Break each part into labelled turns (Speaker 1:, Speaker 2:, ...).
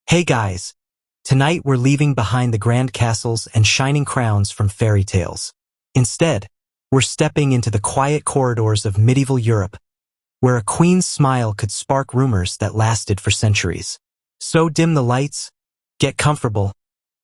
Speaker 1: Hey guys! Tonight we're leaving behind the grand castles and shining crowns from fairy tales. Instead, we're stepping into the quiet corridors of medieval Europe, where a queen's smile could spark rumors that lasted for centuries. So dim the lights, get comfortable,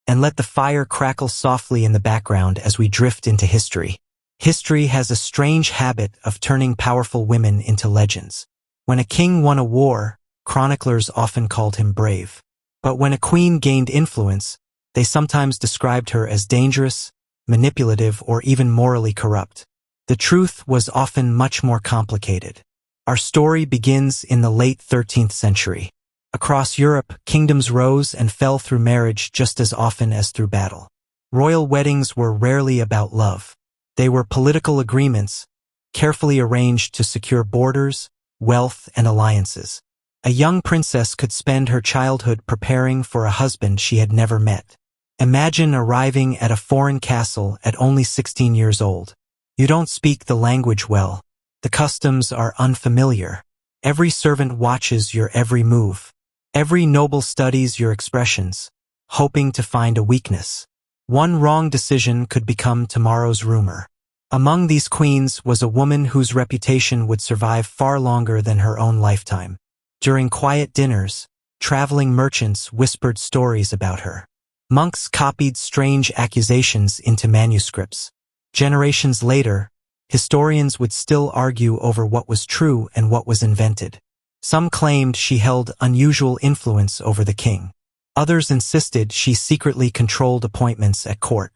Speaker 1: and let the fire crackle softly in the background as we drift into history. History has a strange habit of turning powerful women into legends. When a king won a war, chroniclers often called him brave. But when a queen gained influence, they sometimes described her as dangerous, manipulative, or even morally corrupt. The truth was often much more complicated. Our story begins in the late 13th century. Across Europe, kingdoms rose and fell through marriage just as often as through battle. Royal weddings were rarely about love. They were political agreements, carefully arranged to secure borders, wealth, and alliances. A young princess could spend her childhood preparing for a husband she had never met. Imagine arriving at a foreign castle at only 16 years old. You don't speak the language well. The customs are unfamiliar. Every servant watches your every move. Every noble studies your expressions, hoping to find a weakness. One wrong decision could become tomorrow's rumor. Among these queens was a woman whose reputation would survive far longer than her own lifetime. During quiet dinners, traveling merchants whispered stories about her. Monks copied strange accusations into manuscripts. Generations later, historians would still argue over what was true and what was invented. Some claimed she held unusual influence over the king. Others insisted she secretly controlled appointments at court.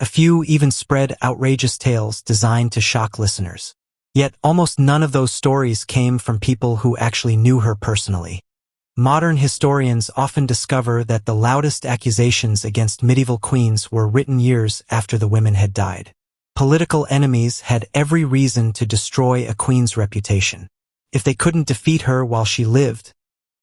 Speaker 1: A few even spread outrageous tales designed to shock listeners. Yet almost none of those stories came from people who actually knew her personally. Modern historians often discover that the loudest accusations against medieval queens were written years after the women had died. Political enemies had every reason to destroy a queen's reputation. If they couldn't defeat her while she lived,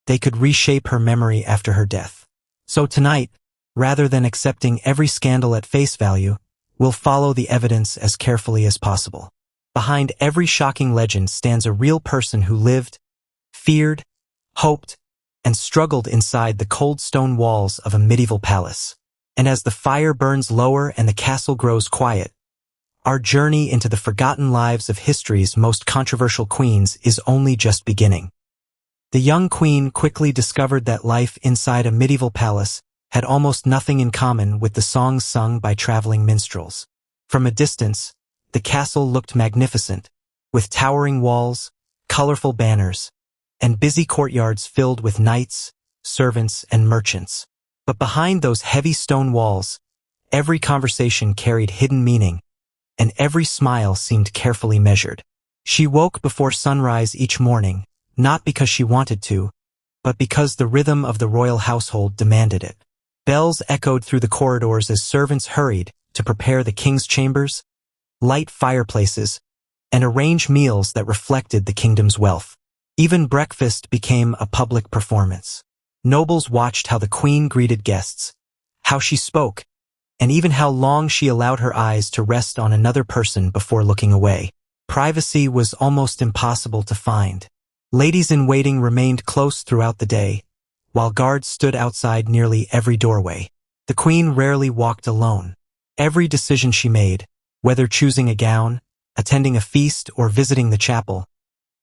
Speaker 1: they could reshape her memory after her death. So tonight, rather than accepting every scandal at face value, we'll follow the evidence as carefully as possible. Behind every shocking legend stands a real person who lived, feared, hoped, and struggled inside the cold stone walls of a medieval palace. And as the fire burns lower and the castle grows quiet, our journey into the forgotten lives of history's most controversial queens is only just beginning. The young queen quickly discovered that life inside a medieval palace had almost nothing in common with the songs sung by traveling minstrels. From a distance, the castle looked magnificent, with towering walls, colorful banners, and busy courtyards filled with knights, servants, and merchants. But behind those heavy stone walls, every conversation carried hidden meaning, and every smile seemed carefully measured. She woke before sunrise each morning, not because she wanted to, but because the rhythm of the royal household demanded it. Bells echoed through the corridors as servants hurried to prepare the king's chambers, light fireplaces, and arrange meals that reflected the kingdom's wealth. Even breakfast became a public performance. Nobles watched how the queen greeted guests, how she spoke, and even how long she allowed her eyes to rest on another person before looking away. Privacy was almost impossible to find. Ladies-in-waiting remained close throughout the day, while guards stood outside nearly every doorway. The queen rarely walked alone. Every decision she made, whether choosing a gown, attending a feast, or visiting the chapel,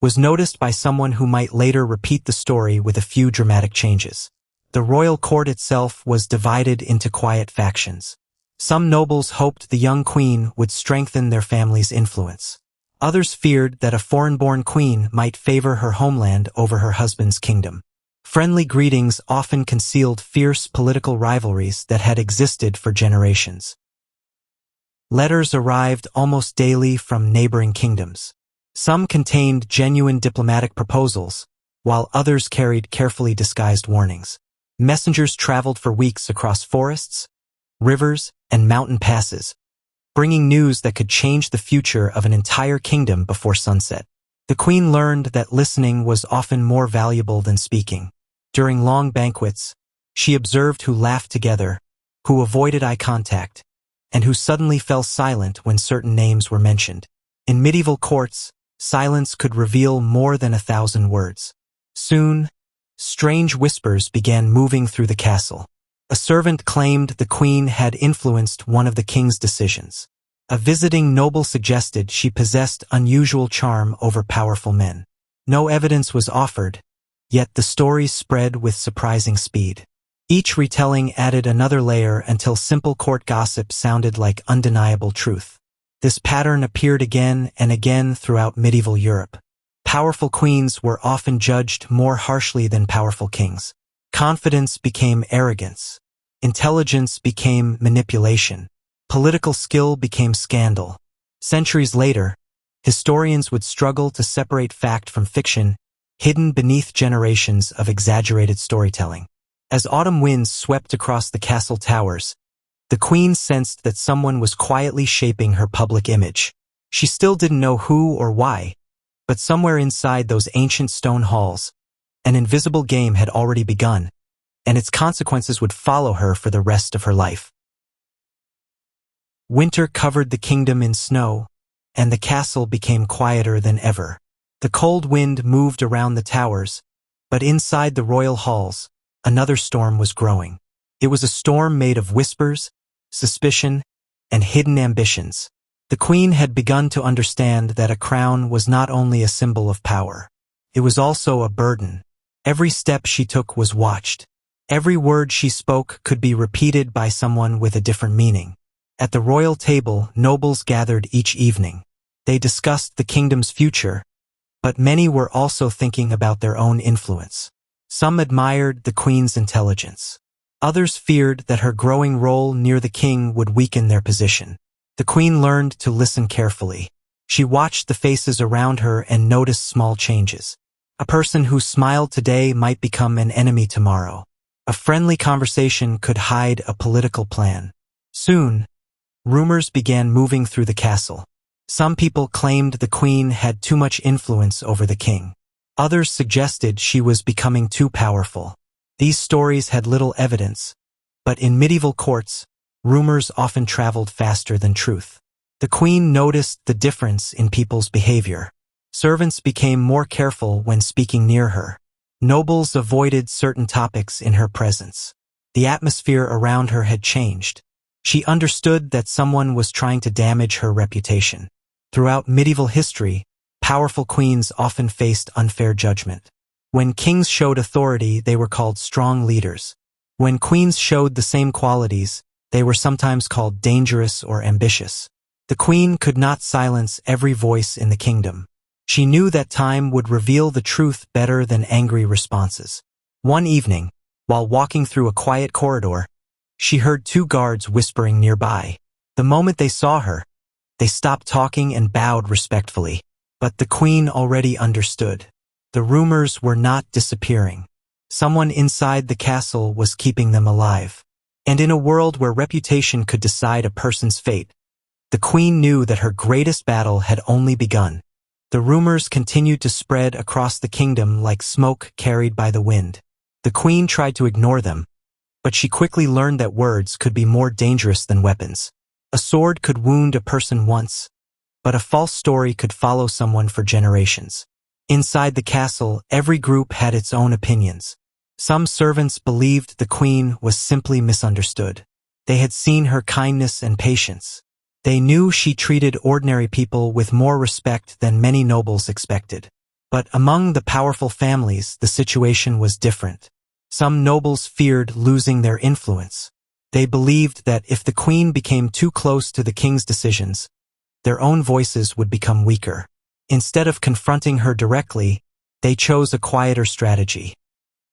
Speaker 1: was noticed by someone who might later repeat the story with a few dramatic changes. The royal court itself was divided into quiet factions. Some nobles hoped the young queen would strengthen their family's influence. Others feared that a foreign-born queen might favor her homeland over her husband's kingdom. Friendly greetings often concealed fierce political rivalries that had existed for generations. Letters arrived almost daily from neighboring kingdoms. Some contained genuine diplomatic proposals, while others carried carefully disguised warnings. Messengers traveled for weeks across forests, rivers, and mountain passes, bringing news that could change the future of an entire kingdom before sunset. The queen learned that listening was often more valuable than speaking. During long banquets, she observed who laughed together, who avoided eye contact, and who suddenly fell silent when certain names were mentioned. In medieval courts, silence could reveal more than 1,000 words. Soon, strange whispers began moving through the castle. A servant claimed the queen had influenced one of the king's decisions. A visiting noble suggested she possessed unusual charm over powerful men. No evidence was offered, yet the stories spread with surprising speed. Each retelling added another layer until simple court gossip sounded like undeniable truth. This pattern appeared again and again throughout medieval Europe. Powerful queens were often judged more harshly than powerful kings. Confidence became arrogance. Intelligence became manipulation. Political skill became scandal. Centuries later, historians would struggle to separate fact from fiction, hidden beneath generations of exaggerated storytelling. As autumn winds swept across the castle towers, the queen sensed that someone was quietly shaping her public image. She still didn't know who or why, but somewhere inside those ancient stone halls, an invisible game had already begun, and its consequences would follow her for the rest of her life. Winter covered the kingdom in snow, and the castle became quieter than ever. The cold wind moved around the towers, but inside the royal halls, another storm was growing. It was a storm made of whispers, suspicion, and hidden ambitions. The queen had begun to understand that a crown was not only a symbol of power. It was also a burden. Every step she took was watched. Every word she spoke could be repeated by someone with a different meaning. At the royal table, nobles gathered each evening. They discussed the kingdom's future, but many were also thinking about their own influence. Some admired the queen's intelligence. Others feared that her growing role near the king would weaken their position. The queen learned to listen carefully. She watched the faces around her and noticed small changes. A person who smiled today might become an enemy tomorrow. A friendly conversation could hide a political plan. Soon, rumors began moving through the castle. Some people claimed the queen had too much influence over the king. Others suggested she was becoming too powerful. These stories had little evidence, but in medieval courts, rumors often traveled faster than truth. The queen noticed the difference in people's behavior. Servants became more careful when speaking near her. Nobles avoided certain topics in her presence. The atmosphere around her had changed. She understood that someone was trying to damage her reputation. Throughout medieval history, powerful queens often faced unfair judgment. When kings showed authority, they were called strong leaders. When queens showed the same qualities, they were sometimes called dangerous or ambitious. The queen could not silence every voice in the kingdom. She knew that time would reveal the truth better than angry responses. One evening, while walking through a quiet corridor, she heard two guards whispering nearby. The moment they saw her, they stopped talking and bowed respectfully. But the queen already understood. The rumors were not disappearing. Someone inside the castle was keeping them alive. And in a world where reputation could decide a person's fate, the queen knew that her greatest battle had only begun. The rumors continued to spread across the kingdom like smoke carried by the wind. The queen tried to ignore them, but she quickly learned that words could be more dangerous than weapons. A sword could wound a person once, but a false story could follow someone for generations. Inside the castle, every group had its own opinions. Some servants believed the queen was simply misunderstood. They had seen her kindness and patience. They knew she treated ordinary people with more respect than many nobles expected. But among the powerful families, the situation was different. Some nobles feared losing their influence. They believed that if the queen became too close to the king's decisions, their own voices would become weaker. Instead of confronting her directly, they chose a quieter strategy.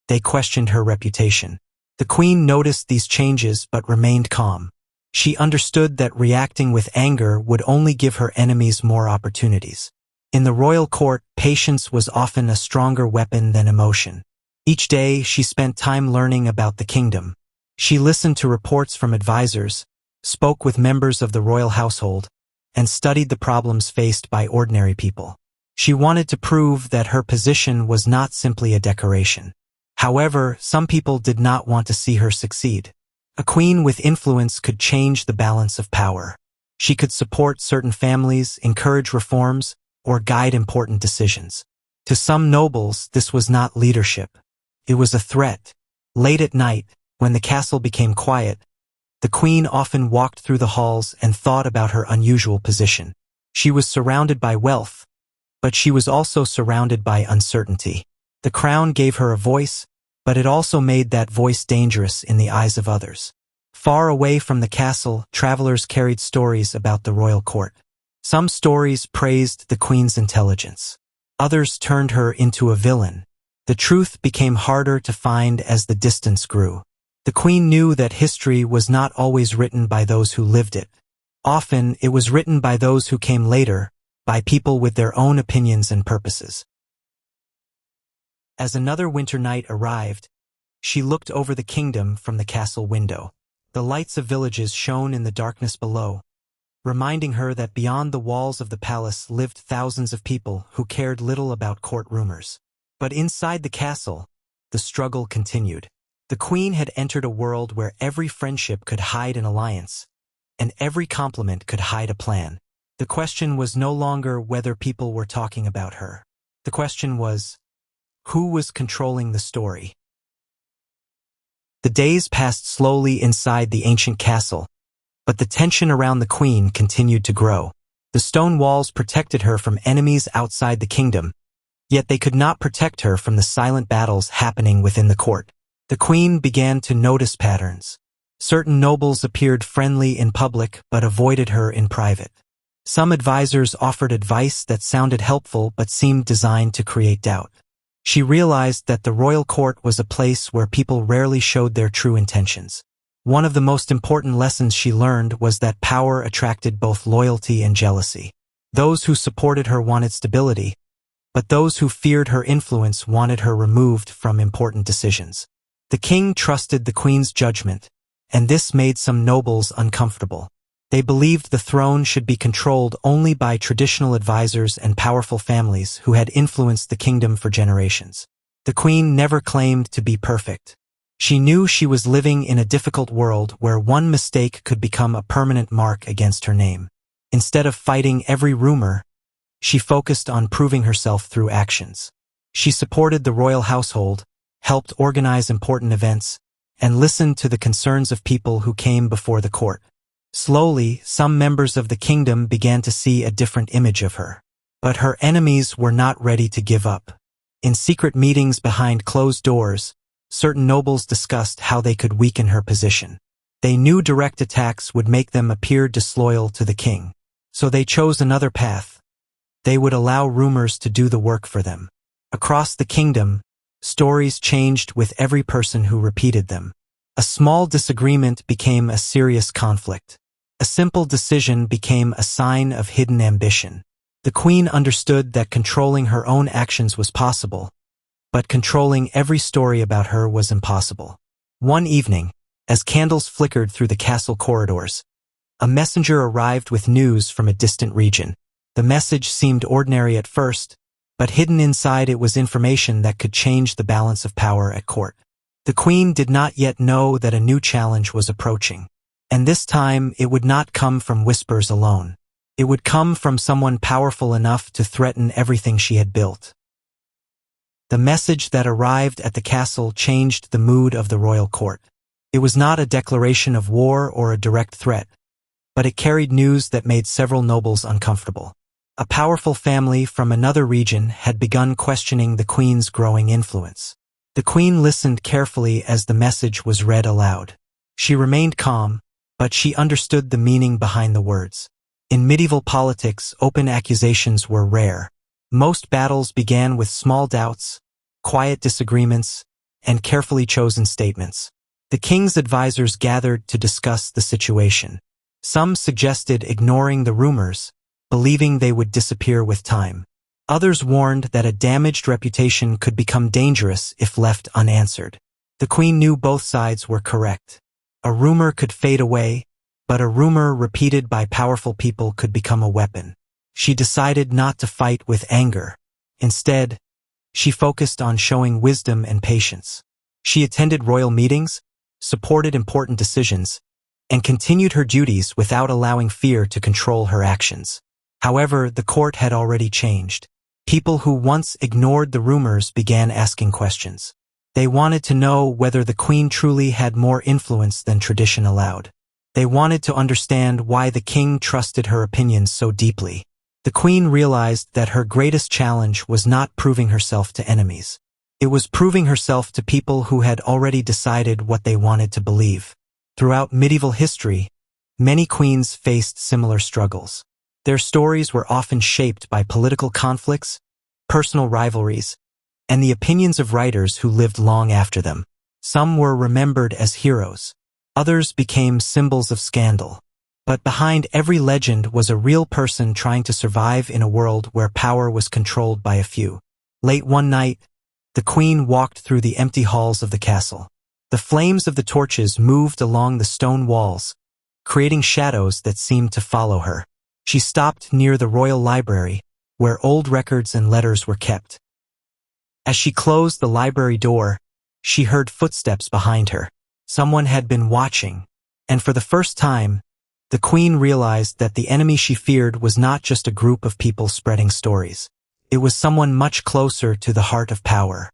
Speaker 1: They questioned her reputation. The queen noticed these changes but remained calm. She understood that reacting with anger would only give her enemies more opportunities. In the royal court, patience was often a stronger weapon than emotion. Each day, she spent time learning about the kingdom. She listened to reports from advisors, spoke with members of the royal household, and studied the problems faced by ordinary people. She wanted to prove that her position was not simply a decoration. However, some people did not want to see her succeed. A queen with influence could change the balance of power. She could support certain families, encourage reforms, or guide important decisions. To some nobles, this was not leadership. It was a threat. Late at night, when the castle became quiet, the queen often walked through the halls and thought about her unusual position. She was surrounded by wealth, but she was also surrounded by uncertainty. The crown gave her a voice, but it also made that voice dangerous in the eyes of others. Far away from the castle, travelers carried stories about the royal court. Some stories praised the queen's intelligence. Others turned her into a villain. The truth became harder to find as the distance grew. The queen knew that history was not always written by those who lived it. Often, it was written by those who came later, by people with their own opinions and purposes. As another winter night arrived, she looked over the kingdom from the castle window. The lights of villages shone in the darkness below, reminding her that beyond the walls of the palace lived thousands of people who cared little about court rumors. But inside the castle, the struggle continued. The queen had entered a world where every friendship could hide an alliance, and every compliment could hide a plan. The question was no longer whether people were talking about her. The question was, who was controlling the story? The days passed slowly inside the ancient castle, but the tension around the queen continued to grow. The stone walls protected her from enemies outside the kingdom, yet they could not protect her from the silent battles happening within the court. The queen began to notice patterns. Certain nobles appeared friendly in public but avoided her in private. Some advisors offered advice that sounded helpful but seemed designed to create doubt. She realized that the royal court was a place where people rarely showed their true intentions. One of the most important lessons she learned was that power attracted both loyalty and jealousy. Those who supported her wanted stability, but those who feared her influence wanted her removed from important decisions. The king trusted the queen's judgment, and this made some nobles uncomfortable. They believed the throne should be controlled only by traditional advisors and powerful families who had influenced the kingdom for generations. The queen never claimed to be perfect. She knew she was living in a difficult world where one mistake could become a permanent mark against her name. Instead of fighting every rumor, she focused on proving herself through actions. She supported the royal household, helped organize important events, and listened to the concerns of people who came before the court. Slowly, some members of the kingdom began to see a different image of her. But her enemies were not ready to give up. In secret meetings behind closed doors, certain nobles discussed how they could weaken her position. They knew direct attacks would make them appear disloyal to the king. So they chose another path. They would allow rumors to do the work for them. Across the kingdom, stories changed with every person who repeated them. A small disagreement became a serious conflict. A simple decision became a sign of hidden ambition. The queen understood that controlling her own actions was possible, but controlling every story about her was impossible. One evening, as candles flickered through the castle corridors, a messenger arrived with news from a distant region. The message seemed ordinary at first, but hidden inside it was information that could change the balance of power at court. The queen did not yet know that a new challenge was approaching. And this time, it would not come from whispers alone. It would come from someone powerful enough to threaten everything she had built. The message that arrived at the castle changed the mood of the royal court. It was not a declaration of war or a direct threat, but it carried news that made several nobles uncomfortable. A powerful family from another region had begun questioning the queen's growing influence. The queen listened carefully as the message was read aloud. She remained calm, but she understood the meaning behind the words. In medieval politics, open accusations were rare. Most battles began with small doubts, quiet disagreements, and carefully chosen statements. The king's advisors gathered to discuss the situation. Some suggested ignoring the rumors, believing they would disappear with time. Others warned that a damaged reputation could become dangerous if left unanswered. The queen knew both sides were correct. A rumor could fade away, but a rumor repeated by powerful people could become a weapon. She decided not to fight with anger. Instead, she focused on showing wisdom and patience. She attended royal meetings, supported important decisions, and continued her duties without allowing fear to control her actions. However, the court had already changed. People who once ignored the rumors began asking questions. They wanted to know whether the queen truly had more influence than tradition allowed. They wanted to understand why the king trusted her opinions so deeply. The queen realized that her greatest challenge was not proving herself to enemies. It was proving herself to people who had already decided what they wanted to believe. Throughout medieval history, many queens faced similar struggles. Their stories were often shaped by political conflicts, personal rivalries, and the opinions of writers who lived long after them. Some were remembered as heroes. Others became symbols of scandal. But behind every legend was a real person trying to survive in a world where power was controlled by a few. Late one night, the queen walked through the empty halls of the castle. The flames of the torches moved along the stone walls, creating shadows that seemed to follow her. She stopped near the royal library, where old records and letters were kept. As she closed the library door, she heard footsteps behind her. Someone had been watching, and for the first time, the queen realized that the enemy she feared was not just a group of people spreading stories. It was someone much closer to the heart of power.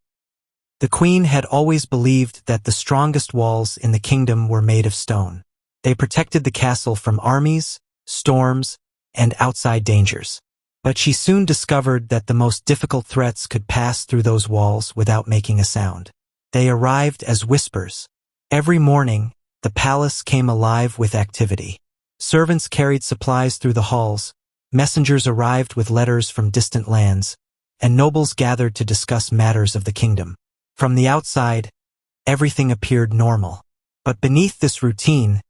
Speaker 1: The queen had always believed that the strongest walls in the kingdom were made of stone. They protected the castle from armies, storms, and outside dangers. But she soon discovered that the most difficult threats could pass through those walls without making a sound. They arrived as whispers. Every morning, the palace came alive with activity. Servants carried supplies through the halls, messengers arrived with letters from distant lands, and nobles gathered to discuss matters of the kingdom. From the outside, everything appeared normal. But beneath this routine,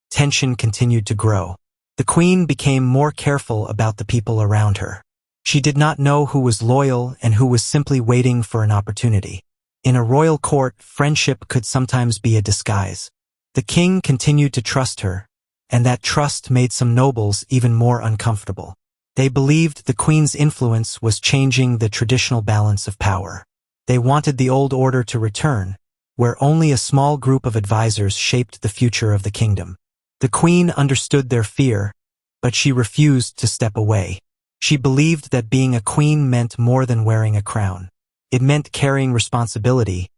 Speaker 1: tension continued to grow. The queen became more careful about the people around her. She did not know who was loyal and who was simply waiting for an opportunity. In a royal court, friendship could sometimes be a disguise. The king continued to trust her, and that trust made some nobles even more uncomfortable. They believed the queen's influence was changing the traditional balance of power. They wanted the old order to return, where only a small group of advisors shaped the future of the kingdom. The queen understood their fear, but she refused to step away. She believed that being a queen meant more than wearing a crown. It meant carrying responsibility,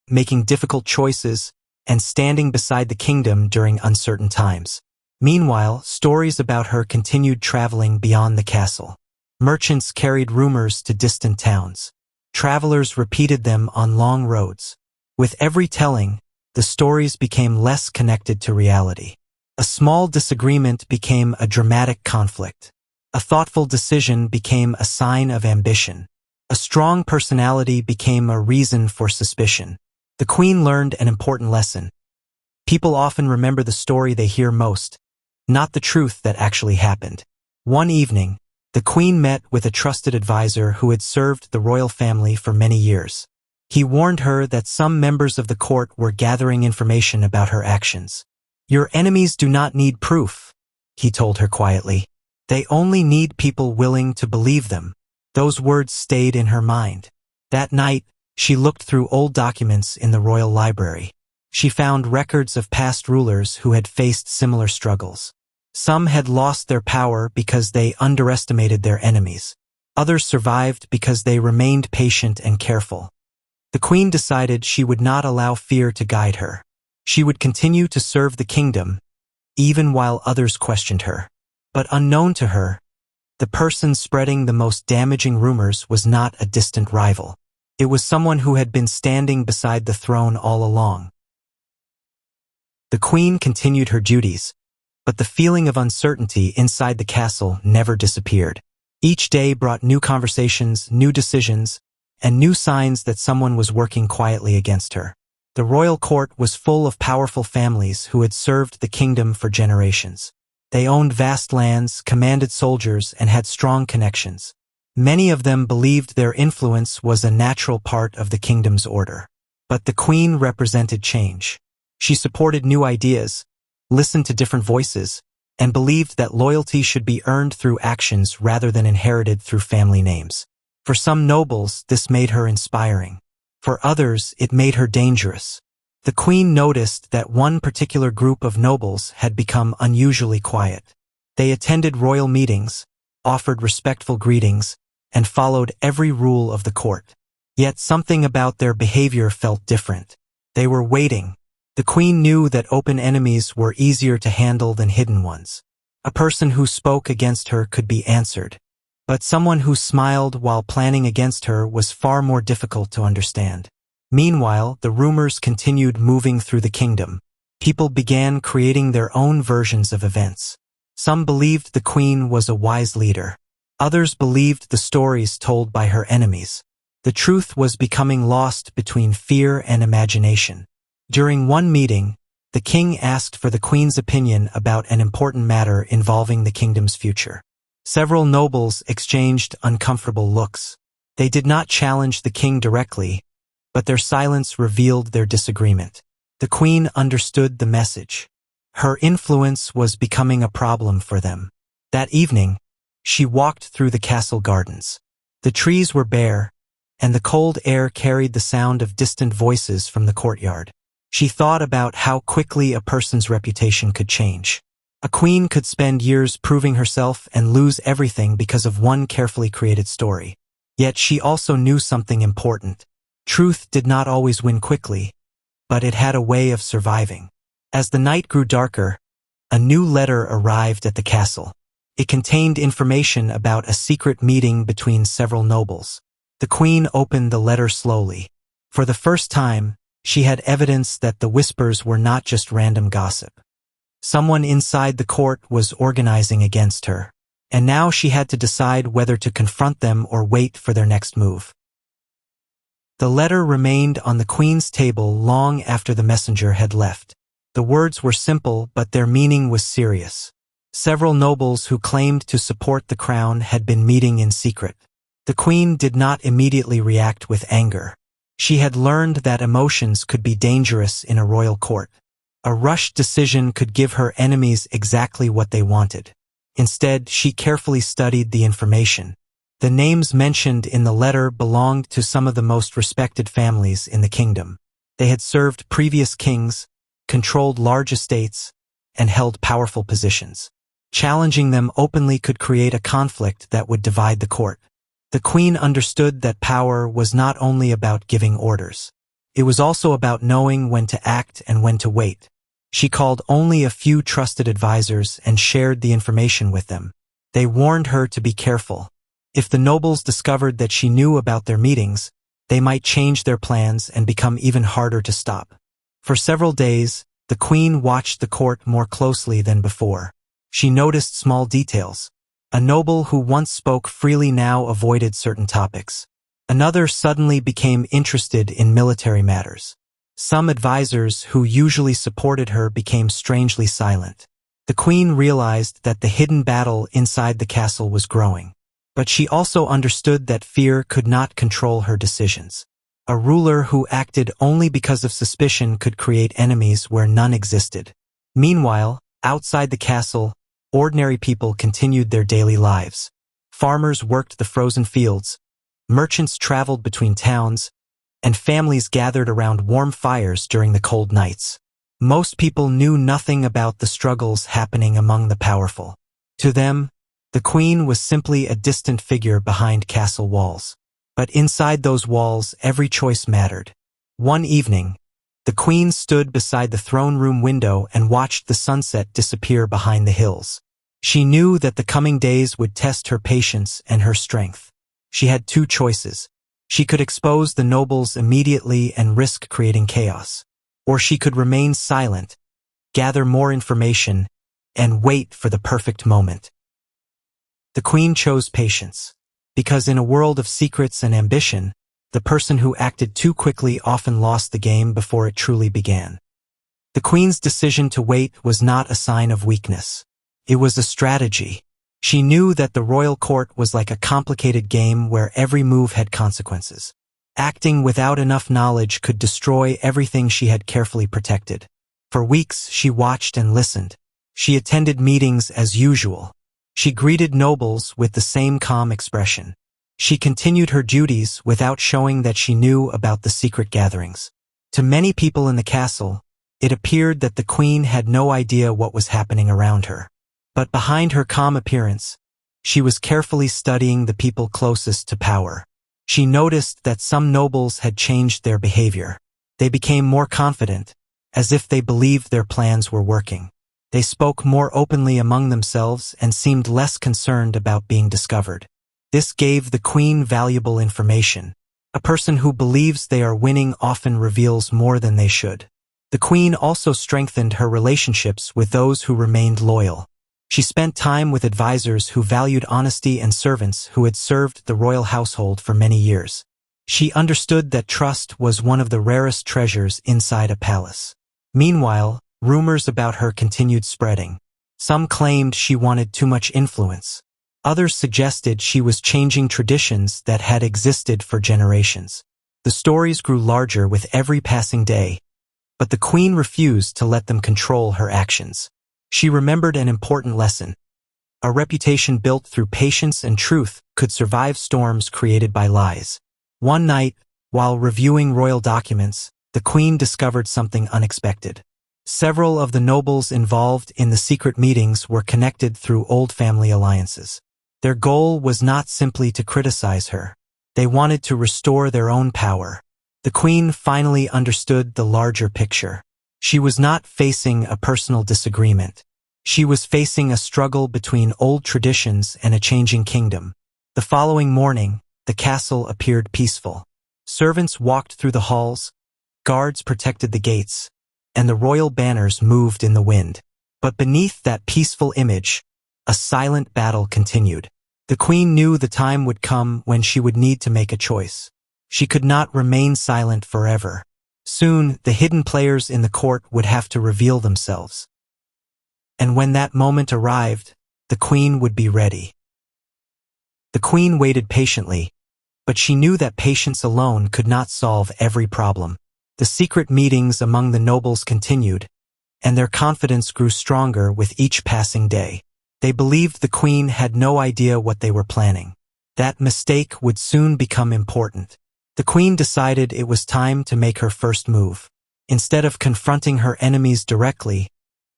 Speaker 1: making difficult choices, and standing beside the kingdom during uncertain times. Meanwhile, stories about her continued traveling beyond the castle. Merchants carried rumors to distant towns. Travelers repeated them on long roads. With every telling, the stories became less connected to reality. A small disagreement became a dramatic conflict. A thoughtful decision became a sign of ambition. A strong personality became a reason for suspicion. The queen learned an important lesson. People often remember the story they hear most, not the truth that actually happened. One evening, the queen met with a trusted advisor who had served the royal family for many years. He warned her that some members of the court were gathering information about her actions. "Your enemies do not need proof," he told her quietly. "They only need people willing to believe them." Those words stayed in her mind. That night, she looked through old documents in the royal library. She found records of past rulers who had faced similar struggles. Some had lost their power because they underestimated their enemies. Others survived because they remained patient and careful. The queen decided she would not allow fear to guide her. She would continue to serve the kingdom, even while others questioned her. But unknown to her, the person spreading the most damaging rumors was not a distant rival. It was someone who had been standing beside the throne all along. The queen continued her duties, but the feeling of uncertainty inside the castle never disappeared. Each day brought new conversations, new decisions, and new signs that someone was working quietly against her. The royal court was full of powerful families who had served the kingdom for generations. They owned vast lands, commanded soldiers, and had strong connections. Many of them believed their influence was a natural part of the kingdom's order. But the queen represented change. She supported new ideas, listened to different voices, and believed that loyalty should be earned through actions rather than inherited through family names. For some nobles, this made her inspiring. For others, it made her dangerous. The queen noticed that one particular group of nobles had become unusually quiet. They attended royal meetings, offered respectful greetings, and followed every rule of the court. Yet something about their behavior felt different. They were waiting. The queen knew that open enemies were easier to handle than hidden ones. A person who spoke against her could be answered. But someone who smiled while planning against her was far more difficult to understand. Meanwhile, the rumors continued moving through the kingdom. People began creating their own versions of events. Some believed the queen was a wise leader. Others believed the stories told by her enemies. The truth was becoming lost between fear and imagination. During one meeting, the king asked for the queen's opinion about an important matter involving the kingdom's future. Several nobles exchanged uncomfortable looks. They did not challenge the king directly, but their silence revealed their disagreement. The queen understood the message. Her influence was becoming a problem for them. That evening, she walked through the castle gardens. The trees were bare, and the cold air carried the sound of distant voices from the courtyard. She thought about how quickly a person's reputation could change. A queen could spend years proving herself and lose everything because of one carefully created story. Yet she also knew something important. Truth did not always win quickly, but it had a way of surviving. As the night grew darker, a new letter arrived at the castle. It contained information about a secret meeting between several nobles. The queen opened the letter slowly. For the first time, she had evidence that the whispers were not just random gossip. Someone inside the court was organizing against her, and now she had to decide whether to confront them or wait for their next move. The letter remained on the queen's table long after the messenger had left. The words were simple, but their meaning was serious. Several nobles who claimed to support the crown had been meeting in secret. The queen did not immediately react with anger. She had learned that emotions could be dangerous in a royal court. A rushed decision could give her enemies exactly what they wanted. Instead, she carefully studied the information. The names mentioned in the letter belonged to some of the most respected families in the kingdom. They had served previous kings, controlled large estates, and held powerful positions. Challenging them openly could create a conflict that would divide the court. The queen understood that power was not only about giving orders. It was also about knowing when to act and when to wait. She called only a few trusted advisors and shared the information with them. They warned her to be careful. If the nobles discovered that she knew about their meetings, they might change their plans and become even harder to stop. For several days, the queen watched the court more closely than before. She noticed small details. A noble who once spoke freely now avoided certain topics. Another suddenly became interested in military matters. Some advisors who usually supported her became strangely silent. The queen realized that the hidden battle inside the castle was growing. But she also understood that fear could not control her decisions. A ruler who acted only because of suspicion could create enemies where none existed. Meanwhile, outside the castle, ordinary people continued their daily lives. Farmers worked the frozen fields, merchants traveled between towns, and families gathered around warm fires during the cold nights. Most people knew nothing about the struggles happening among the powerful. To them, the queen was simply a distant figure behind castle walls. But inside those walls, every choice mattered. One evening, the queen stood beside the throne room window and watched the sunset disappear behind the hills. She knew that the coming days would test her patience and her strength. She had two choices. She could expose the nobles immediately and risk creating chaos. Or she could remain silent, gather more information, and wait for the perfect moment. The queen chose patience, because in a world of secrets and ambition, the person who acted too quickly often lost the game before it truly began. The queen's decision to wait was not a sign of weakness. It was a strategy. She knew that the royal court was like a complicated game where every move had consequences. Acting without enough knowledge could destroy everything she had carefully protected. For weeks, she watched and listened. She attended meetings as usual. She greeted nobles with the same calm expression. She continued her duties without showing that she knew about the secret gatherings. To many people in the castle, it appeared that the queen had no idea what was happening around her. But behind her calm appearance, she was carefully studying the people closest to power. She noticed that some nobles had changed their behavior. They became more confident, as if they believed their plans were working. They spoke more openly among themselves and seemed less concerned about being discovered. This gave the queen valuable information. A person who believes they are winning often reveals more than they should. The queen also strengthened her relationships with those who remained loyal. She spent time with advisors who valued honesty and servants who had served the royal household for many years. She understood that trust was one of the rarest treasures inside a palace. Meanwhile, rumors about her continued spreading. Some claimed she wanted too much influence. Others suggested she was changing traditions that had existed for generations. The stories grew larger with every passing day, but the queen refused to let them control her actions. She remembered an important lesson. A reputation built through patience and truth could survive storms created by lies. One night, while reviewing royal documents, the queen discovered something unexpected. Several of the nobles involved in the secret meetings were connected through old family alliances. Their goal was not simply to criticize her. They wanted to restore their own power. The queen finally understood the larger picture. She was not facing a personal disagreement. She was facing a struggle between old traditions and a changing kingdom. The following morning, the castle appeared peaceful. Servants walked through the halls, guards protected the gates, and the royal banners moved in the wind. But beneath that peaceful image, a silent battle continued. The queen knew the time would come when she would need to make a choice. She could not remain silent forever. Soon, the hidden players in the court would have to reveal themselves. And when that moment arrived, the queen would be ready. The queen waited patiently, but she knew that patience alone could not solve every problem. The secret meetings among the nobles continued, and their confidence grew stronger with each passing day. They believed the queen had no idea what they were planning. That mistake would soon become important. The queen decided it was time to make her first move. Instead of confronting her enemies directly,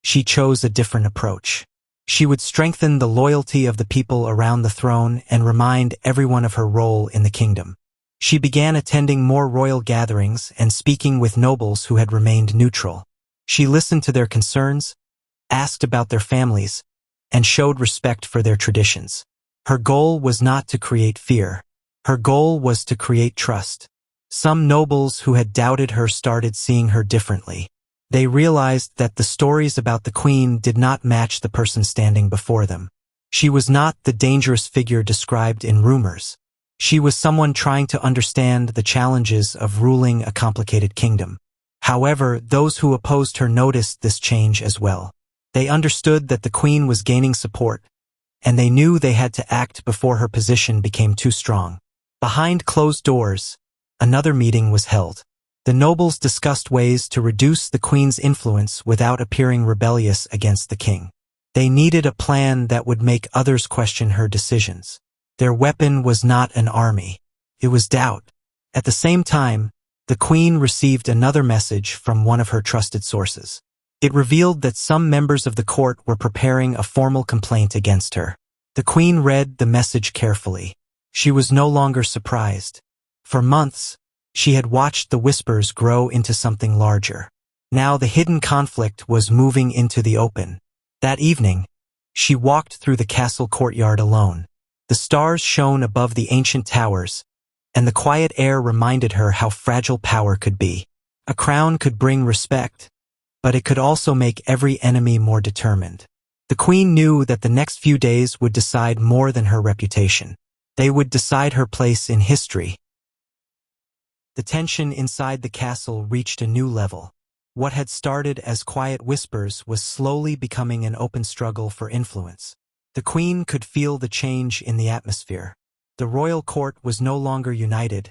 Speaker 1: she chose a different approach. She would strengthen the loyalty of the people around the throne and remind everyone of her role in the kingdom. She began attending more royal gatherings and speaking with nobles who had remained neutral. She listened to their concerns, asked about their families, and showed respect for their traditions. Her goal was not to create fear. Her goal was to create trust. Some nobles who had doubted her started seeing her differently. They realized that the stories about the queen did not match the person standing before them. She was not the dangerous figure described in rumors. She was someone trying to understand the challenges of ruling a complicated kingdom. However, those who opposed her noticed this change as well. They understood that the queen was gaining support, and they knew they had to act before her position became too strong. Behind closed doors, another meeting was held. The nobles discussed ways to reduce the queen's influence without appearing rebellious against the king. They needed a plan that would make others question her decisions. Their weapon was not an army. It was doubt. At the same time, the queen received another message from one of her trusted sources. It revealed that some members of the court were preparing a formal complaint against her. The queen read the message carefully. She was no longer surprised. For months, she had watched the whispers grow into something larger. Now the hidden conflict was moving into the open. That evening, she walked through the castle courtyard alone. The stars shone above the ancient towers, and the quiet air reminded her how fragile power could be. A crown could bring respect, but it could also make every enemy more determined. The queen knew that the next few days would decide more than her reputation. They would decide her place in history. The tension inside the castle reached a new level. What had started as quiet whispers was slowly becoming an open struggle for influence. The queen could feel the change in the atmosphere. The royal court was no longer united,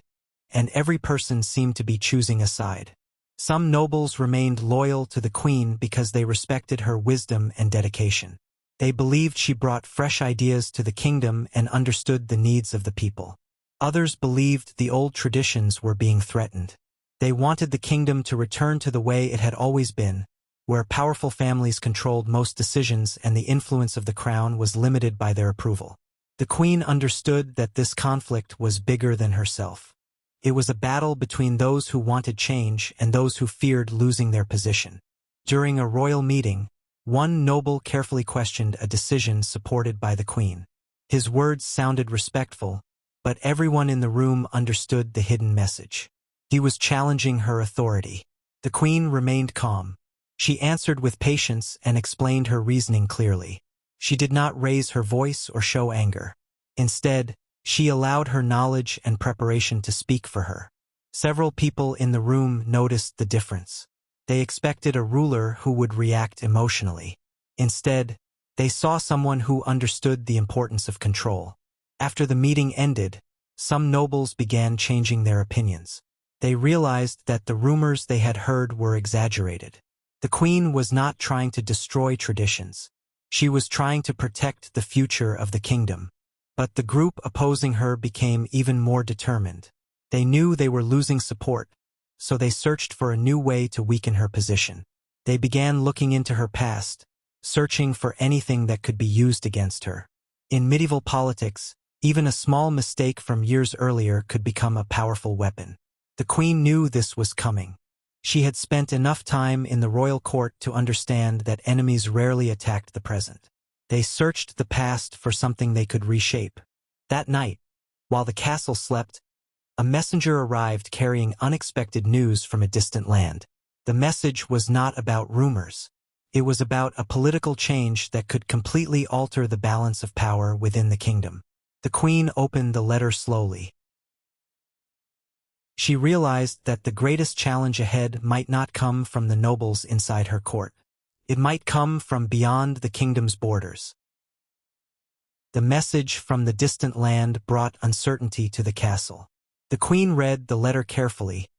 Speaker 1: and every person seemed to be choosing a side. Some nobles remained loyal to the queen because they respected her wisdom and dedication. They believed she brought fresh ideas to the kingdom and understood the needs of the people. Others believed the old traditions were being threatened. They wanted the kingdom to return to the way it had always been, where powerful families controlled most decisions and the influence of the crown was limited by their approval. The queen understood that this conflict was bigger than herself. It was a battle between those who wanted change and those who feared losing their position. During a royal meeting, one noble carefully questioned a decision supported by the queen. His words sounded respectful, but everyone in the room understood the hidden message. He was challenging her authority. The queen remained calm. She answered with patience and explained her reasoning clearly. She did not raise her voice or show anger. Instead, she allowed her knowledge and preparation to speak for her. Several people in the room noticed the difference. They expected a ruler who would react emotionally. Instead, they saw someone who understood the importance of control. After the meeting ended, some nobles began changing their opinions. They realized that the rumors they had heard were exaggerated. The queen was not trying to destroy traditions. She was trying to protect the future of the kingdom. But the group opposing her became even more determined. They knew they were losing support, so they searched for a new way to weaken her position. They began looking into her past, searching for anything that could be used against her. In medieval politics, even a small mistake from years earlier could become a powerful weapon. The queen knew this was coming. She had spent enough time in the royal court to understand that enemies rarely attacked the present. They searched the past for something they could reshape. That night, while the castle slept, a messenger arrived carrying unexpected news from a distant land. The message was not about rumors. It was about a political change that could completely alter the balance of power within the kingdom. The queen opened the letter slowly. She realized that the greatest challenge ahead might not come from the nobles inside her court. It might come from beyond the kingdom's borders. The message from the distant land brought uncertainty to the castle. The queen read the letter carefully,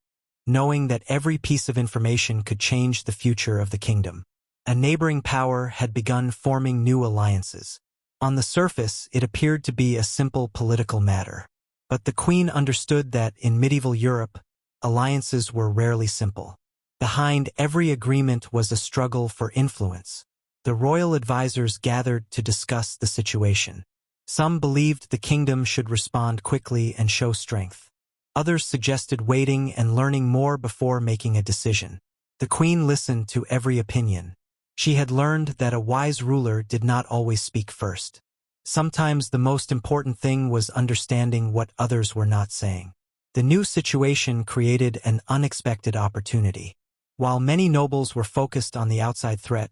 Speaker 1: knowing that every piece of information could change the future of the kingdom. A neighboring power had begun forming new alliances. On the surface, it appeared to be a simple political matter. But the queen understood that in medieval Europe, alliances were rarely simple. Behind every agreement was a struggle for influence. The royal advisors gathered to discuss the situation. Some believed the kingdom should respond quickly and show strength. Others suggested waiting and learning more before making a decision. The queen listened to every opinion. She had learned that a wise ruler did not always speak first. Sometimes the most important thing was understanding what others were not saying. The new situation created an unexpected opportunity. While many nobles were focused on the outside threat,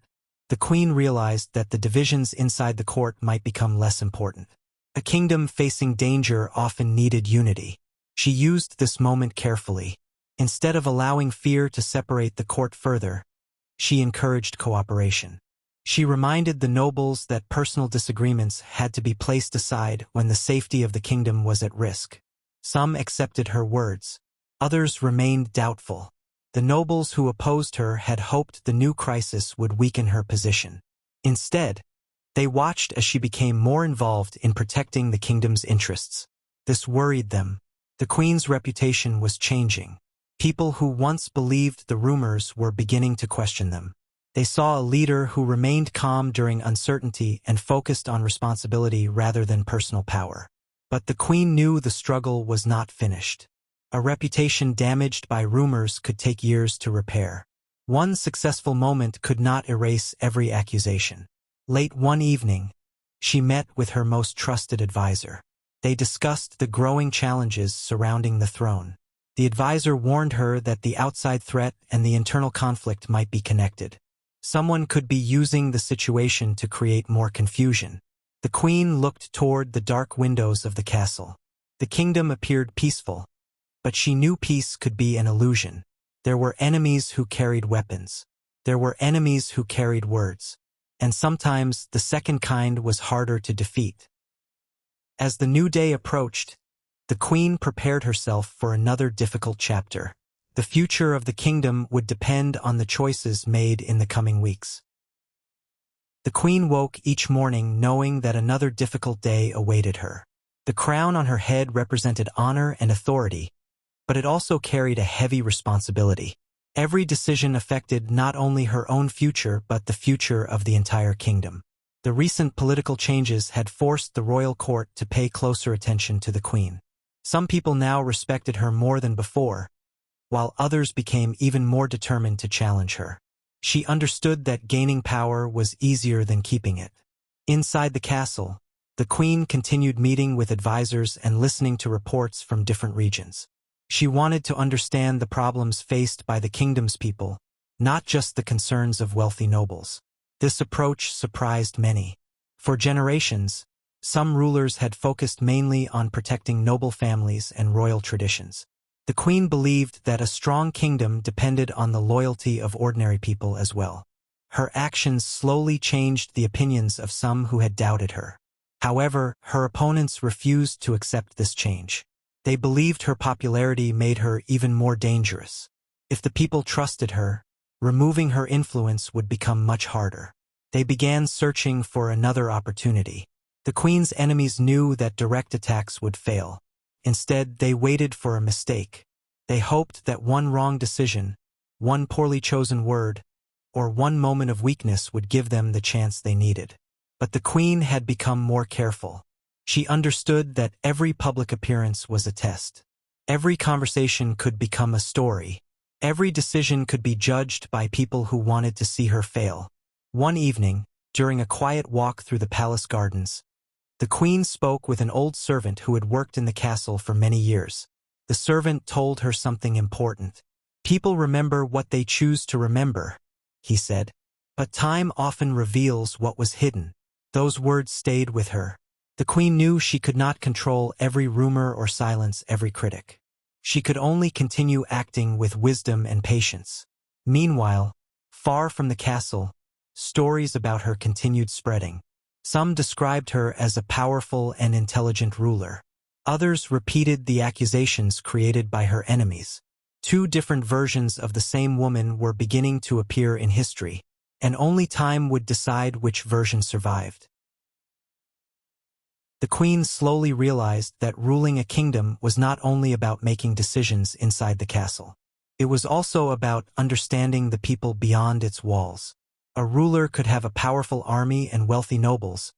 Speaker 1: the queen realized that the divisions inside the court might become less important. A kingdom facing danger often needed unity. She used this moment carefully. Instead of allowing fear to separate the court further, she encouraged cooperation. She reminded the nobles that personal disagreements had to be placed aside when the safety of the kingdom was at risk. Some accepted her words. Others remained doubtful. The nobles who opposed her had hoped the new crisis would weaken her position. Instead, they watched as she became more involved in protecting the kingdom's interests. This worried them. The queen's reputation was changing. People who once believed the rumors were beginning to question them. They saw a leader who remained calm during uncertainty and focused on responsibility rather than personal power. But the queen knew the struggle was not finished. A reputation damaged by rumors could take years to repair. One successful moment could not erase every accusation. Late one evening, she met with her most trusted advisor. They discussed the growing challenges surrounding the throne. The advisor warned her that the outside threat and the internal conflict might be connected. Someone could be using the situation to create more confusion. The queen looked toward the dark windows of the castle. The kingdom appeared peaceful, but she knew peace could be an illusion. There were enemies who carried weapons. There were enemies who carried words. And sometimes the second kind was harder to defeat. As the new day approached, the queen prepared herself for another difficult chapter. The future of the kingdom would depend on the choices made in the coming weeks. The queen woke each morning knowing that another difficult day awaited her. The crown on her head represented honor and authority, but it also carried a heavy responsibility. Every decision affected not only her own future but the future of the entire kingdom. The recent political changes had forced the royal court to pay closer attention to the queen. Some people now respected her more than before, while others became even more determined to challenge her. She understood that gaining power was easier than keeping it. Inside the castle, the queen continued meeting with advisors and listening to reports from different regions. She wanted to understand the problems faced by the kingdom's people, not just the concerns of wealthy nobles. This approach surprised many. For generations, some rulers had focused mainly on protecting noble families and royal traditions. The queen believed that a strong kingdom depended on the loyalty of ordinary people as well. Her actions slowly changed the opinions of some who had doubted her. However, her opponents refused to accept this change. They believed her popularity made her even more dangerous. If the people trusted her, removing her influence would become much harder. They began searching for another opportunity. The queen's enemies knew that direct attacks would fail. Instead, they waited for a mistake. They hoped that one wrong decision, one poorly chosen word, or one moment of weakness would give them the chance they needed. But the queen had become more careful. She understood that every public appearance was a test. Every conversation could become a story. Every decision could be judged by people who wanted to see her fail. One evening, during a quiet walk through the palace gardens, the queen spoke with an old servant who had worked in the castle for many years. The servant told her something important. "People remember what they choose to remember," he said. "But time often reveals what was hidden." Those words stayed with her. The queen knew she could not control every rumor or silence every critic. She could only continue acting with wisdom and patience. Meanwhile, far from the castle, stories about her continued spreading. Some described her as a powerful and intelligent ruler. Others repeated the accusations created by her enemies. Two different versions of the same woman were beginning to appear in history, and only time would decide which version survived. The queen slowly realized that ruling a kingdom was not only about making decisions inside the castle. It was also about understanding the people beyond its walls. A ruler could have a powerful army and wealthy nobles,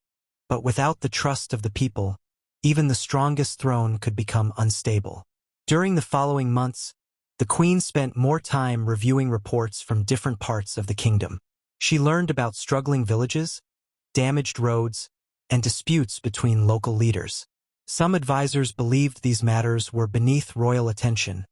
Speaker 1: but without the trust of the people, even the strongest throne could become unstable. During the following months, the queen spent more time reviewing reports from different parts of the kingdom. She learned about struggling villages, damaged roads, and disputes between local leaders. Some advisors believed these matters were beneath royal attention,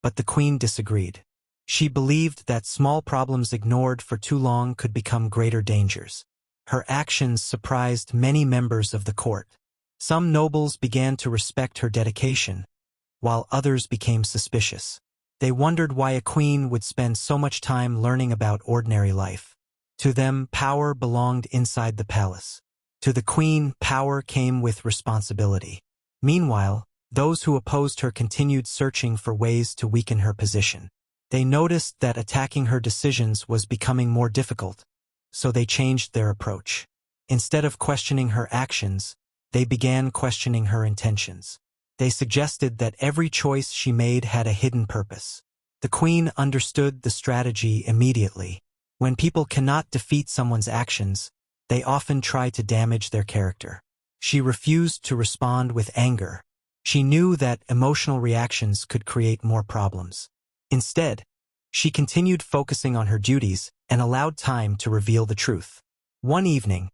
Speaker 1: but the queen disagreed. She believed that small problems ignored for too long could become greater dangers. Her actions surprised many members of the court. Some nobles began to respect her dedication, while others became suspicious. They wondered why a queen would spend so much time learning about ordinary life. To them, power belonged inside the palace. To the queen, power came with responsibility. Meanwhile, those who opposed her continued searching for ways to weaken her position. They noticed that attacking her decisions was becoming more difficult, so they changed their approach. Instead of questioning her actions, they began questioning her intentions. They suggested that every choice she made had a hidden purpose. The queen understood the strategy immediately. When people cannot defeat someone's actions, they often try to damage their character. She refused to respond with anger. She knew that emotional reactions could create more problems. Instead, she continued focusing on her duties and allowed time to reveal the truth. One evening,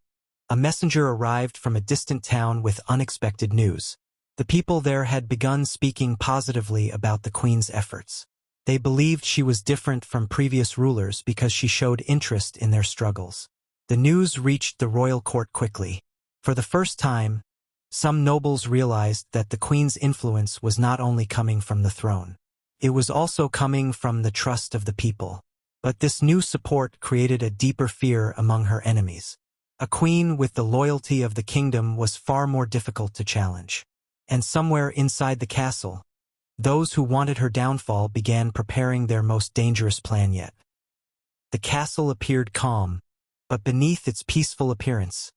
Speaker 1: a messenger arrived from a distant town with unexpected news. The people there had begun speaking positively about the queen's efforts. They believed she was different from previous rulers because she showed interest in their struggles. The news reached the royal court quickly. For the first time, some nobles realized that the queen's influence was not only coming from the throne. It was also coming from the trust of the people. But this new support created a deeper fear among her enemies. A queen with the loyalty of the kingdom was far more difficult to challenge. And somewhere inside the castle, those who wanted her downfall began preparing their most dangerous plan yet. The castle appeared calm, but beneath its peaceful appearance,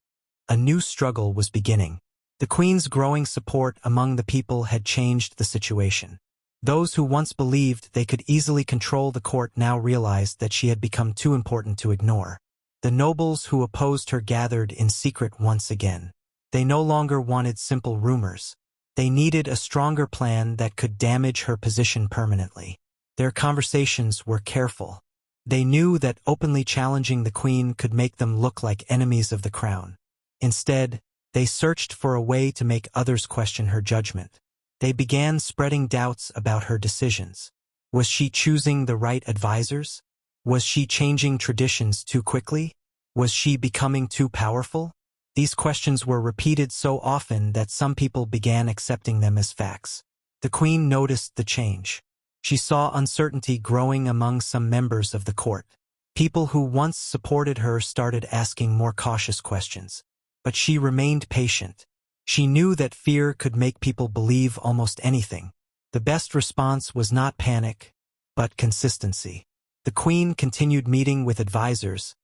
Speaker 1: a new struggle was beginning. The queen's growing support among the people had changed the situation. Those who once believed they could easily control the court now realized that she had become too important to ignore. The nobles who opposed her gathered in secret once again. They no longer wanted simple rumors. They needed a stronger plan that could damage her position permanently. Their conversations were careful. They knew that openly challenging the queen could make them look like enemies of the crown. Instead, they searched for a way to make others question her judgment. They began spreading doubts about her decisions. Was she choosing the right advisors? Was she changing traditions too quickly? Was she becoming too powerful? These questions were repeated so often that some people began accepting them as facts. The queen noticed the change. She saw uncertainty growing among some members of the court. People who once supported her started asking more cautious questions. But she remained patient. She knew that fear could make people believe almost anything. The best response was not panic, but consistency. The queen continued meeting with advisors,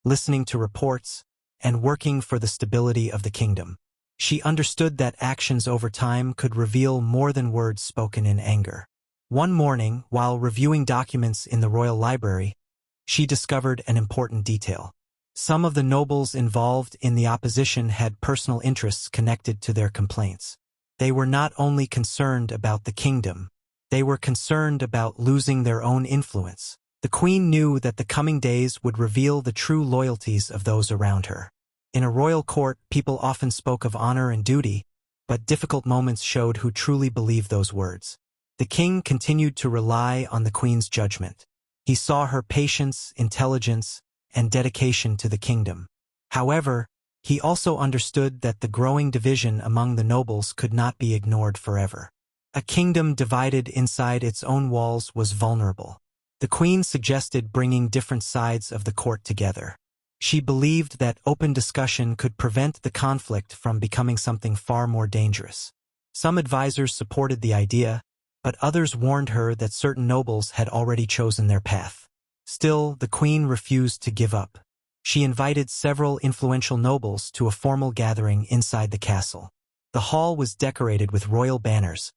Speaker 1: listening to reports, and working for the stability of the kingdom. She understood that actions over time could reveal more than words spoken in anger. One morning, while reviewing documents in the royal library, she discovered an important detail. Some of the nobles involved in the opposition had personal interests connected to their complaints. They were not only concerned about the kingdom, they were concerned about losing their own influence. The queen knew that the coming days would reveal the true loyalties of those around her. In a royal court, people often spoke of honor and duty, but difficult moments showed who truly believed those words. The king continued to rely on the queen's judgment. He saw her patience, intelligence, and dedication to the kingdom. However, he also understood that the growing division among the nobles could not be ignored forever. A kingdom divided inside its own walls was vulnerable. The queen suggested bringing different sides of the court together. She believed that open discussion could prevent the conflict from becoming something far more dangerous. Some advisors supported the idea, but others warned her that certain nobles had already chosen their path. Still, the queen refused to give up. She invited several influential nobles to a formal gathering inside the castle. The hall was decorated with royal banners.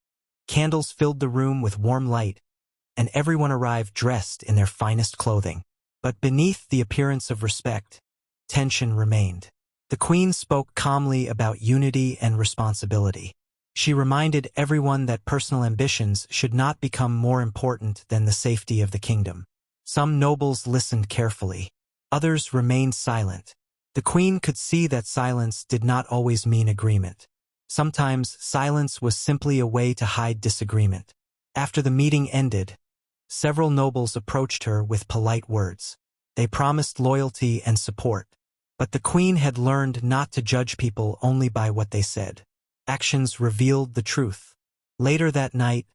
Speaker 1: Candles filled the room with warm light, and everyone arrived dressed in their finest clothing. But beneath the appearance of respect, tension remained. The queen spoke calmly about unity and responsibility. She reminded everyone that personal ambitions should not become more important than the safety of the kingdom. Some nobles listened carefully. Others remained silent. The queen could see that silence did not always mean agreement. Sometimes silence was simply a way to hide disagreement. After the meeting ended, several nobles approached her with polite words. They promised loyalty and support. But the queen had learned not to judge people only by what they said. Actions revealed the truth. Later that night,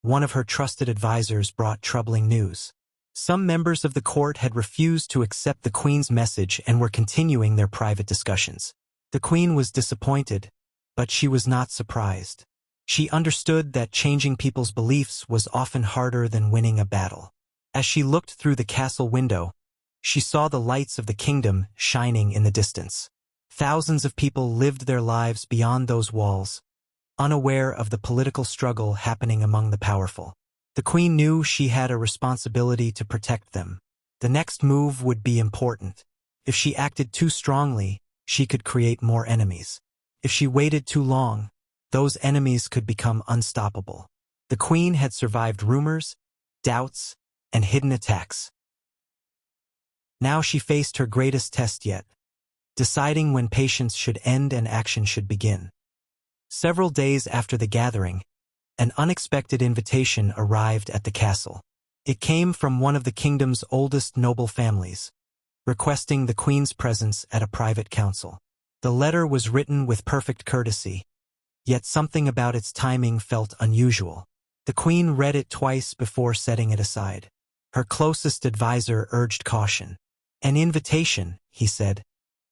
Speaker 1: one of her trusted advisors brought troubling news. Some members of the court had refused to accept the queen's message and were continuing their private discussions. The queen was disappointed, but she was not surprised. She understood that changing people's beliefs was often harder than winning a battle. As she looked through the castle window, she saw the lights of the kingdom shining in the distance. Thousands of people lived their lives beyond those walls, unaware of the political struggle happening among the powerful. The queen knew she had a responsibility to protect them. The next move would be important. If she acted too strongly, she could create more enemies. If she waited too long, those enemies could become unstoppable. The queen had survived rumors, doubts, and hidden attacks. Now she faced her greatest test yet, deciding when patience should end and action should begin. Several days after the gathering, an unexpected invitation arrived at the castle. It came from one of the kingdom's oldest noble families, requesting the queen's presence at a private council. The letter was written with perfect courtesy, yet something about its timing felt unusual. The queen read it twice before setting it aside. Her closest advisor urged caution. An invitation, he said,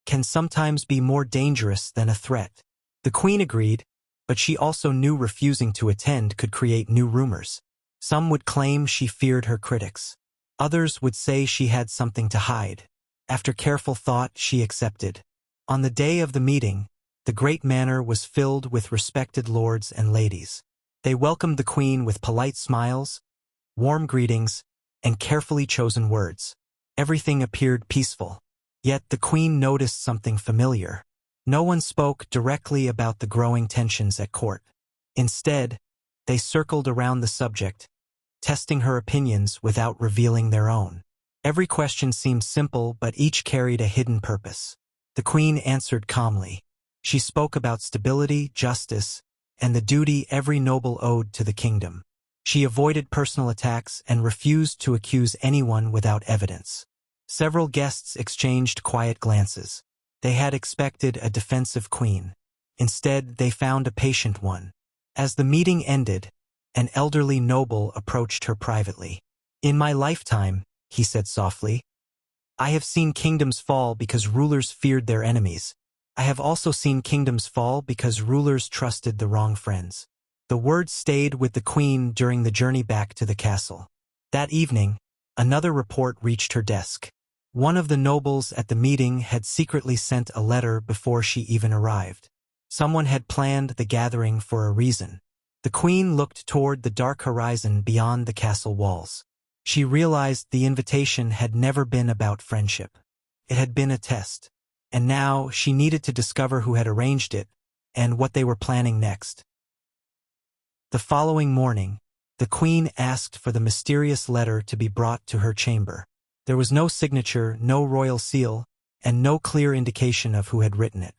Speaker 1: can sometimes be more dangerous than a threat. The queen agreed, but she also knew refusing to attend could create new rumors. Some would claim she feared her critics. Others would say she had something to hide. After careful thought, she accepted. On the day of the meeting, the great manor was filled with respected lords and ladies. They welcomed the queen with polite smiles, warm greetings, and carefully chosen words. Everything appeared peaceful. Yet the queen noticed something familiar. No one spoke directly about the growing tensions at court. Instead, they circled around the subject, testing her opinions without revealing their own. Every question seemed simple, but each carried a hidden purpose. The queen answered calmly. She spoke about stability, justice, and the duty every noble owed to the kingdom. She avoided personal attacks and refused to accuse anyone without evidence. Several guests exchanged quiet glances. They had expected a defensive queen. Instead, they found a patient one. As the meeting ended, an elderly noble approached her privately. "In my lifetime," he said softly, "I have seen kingdoms fall because rulers feared their enemies. I have also seen kingdoms fall because rulers trusted the wrong friends." The words stayed with the queen during the journey back to the castle. That evening, another report reached her desk. One of the nobles at the meeting had secretly sent a letter before she even arrived. Someone had planned the gathering for a reason. The queen looked toward the dark horizon beyond the castle walls. She realized the invitation had never been about friendship. It had been a test. And now she needed to discover who had arranged it and what they were planning next. The following morning, the queen asked for the mysterious letter to be brought to her chamber. There was no signature, no royal seal, and no clear indication of who had written it.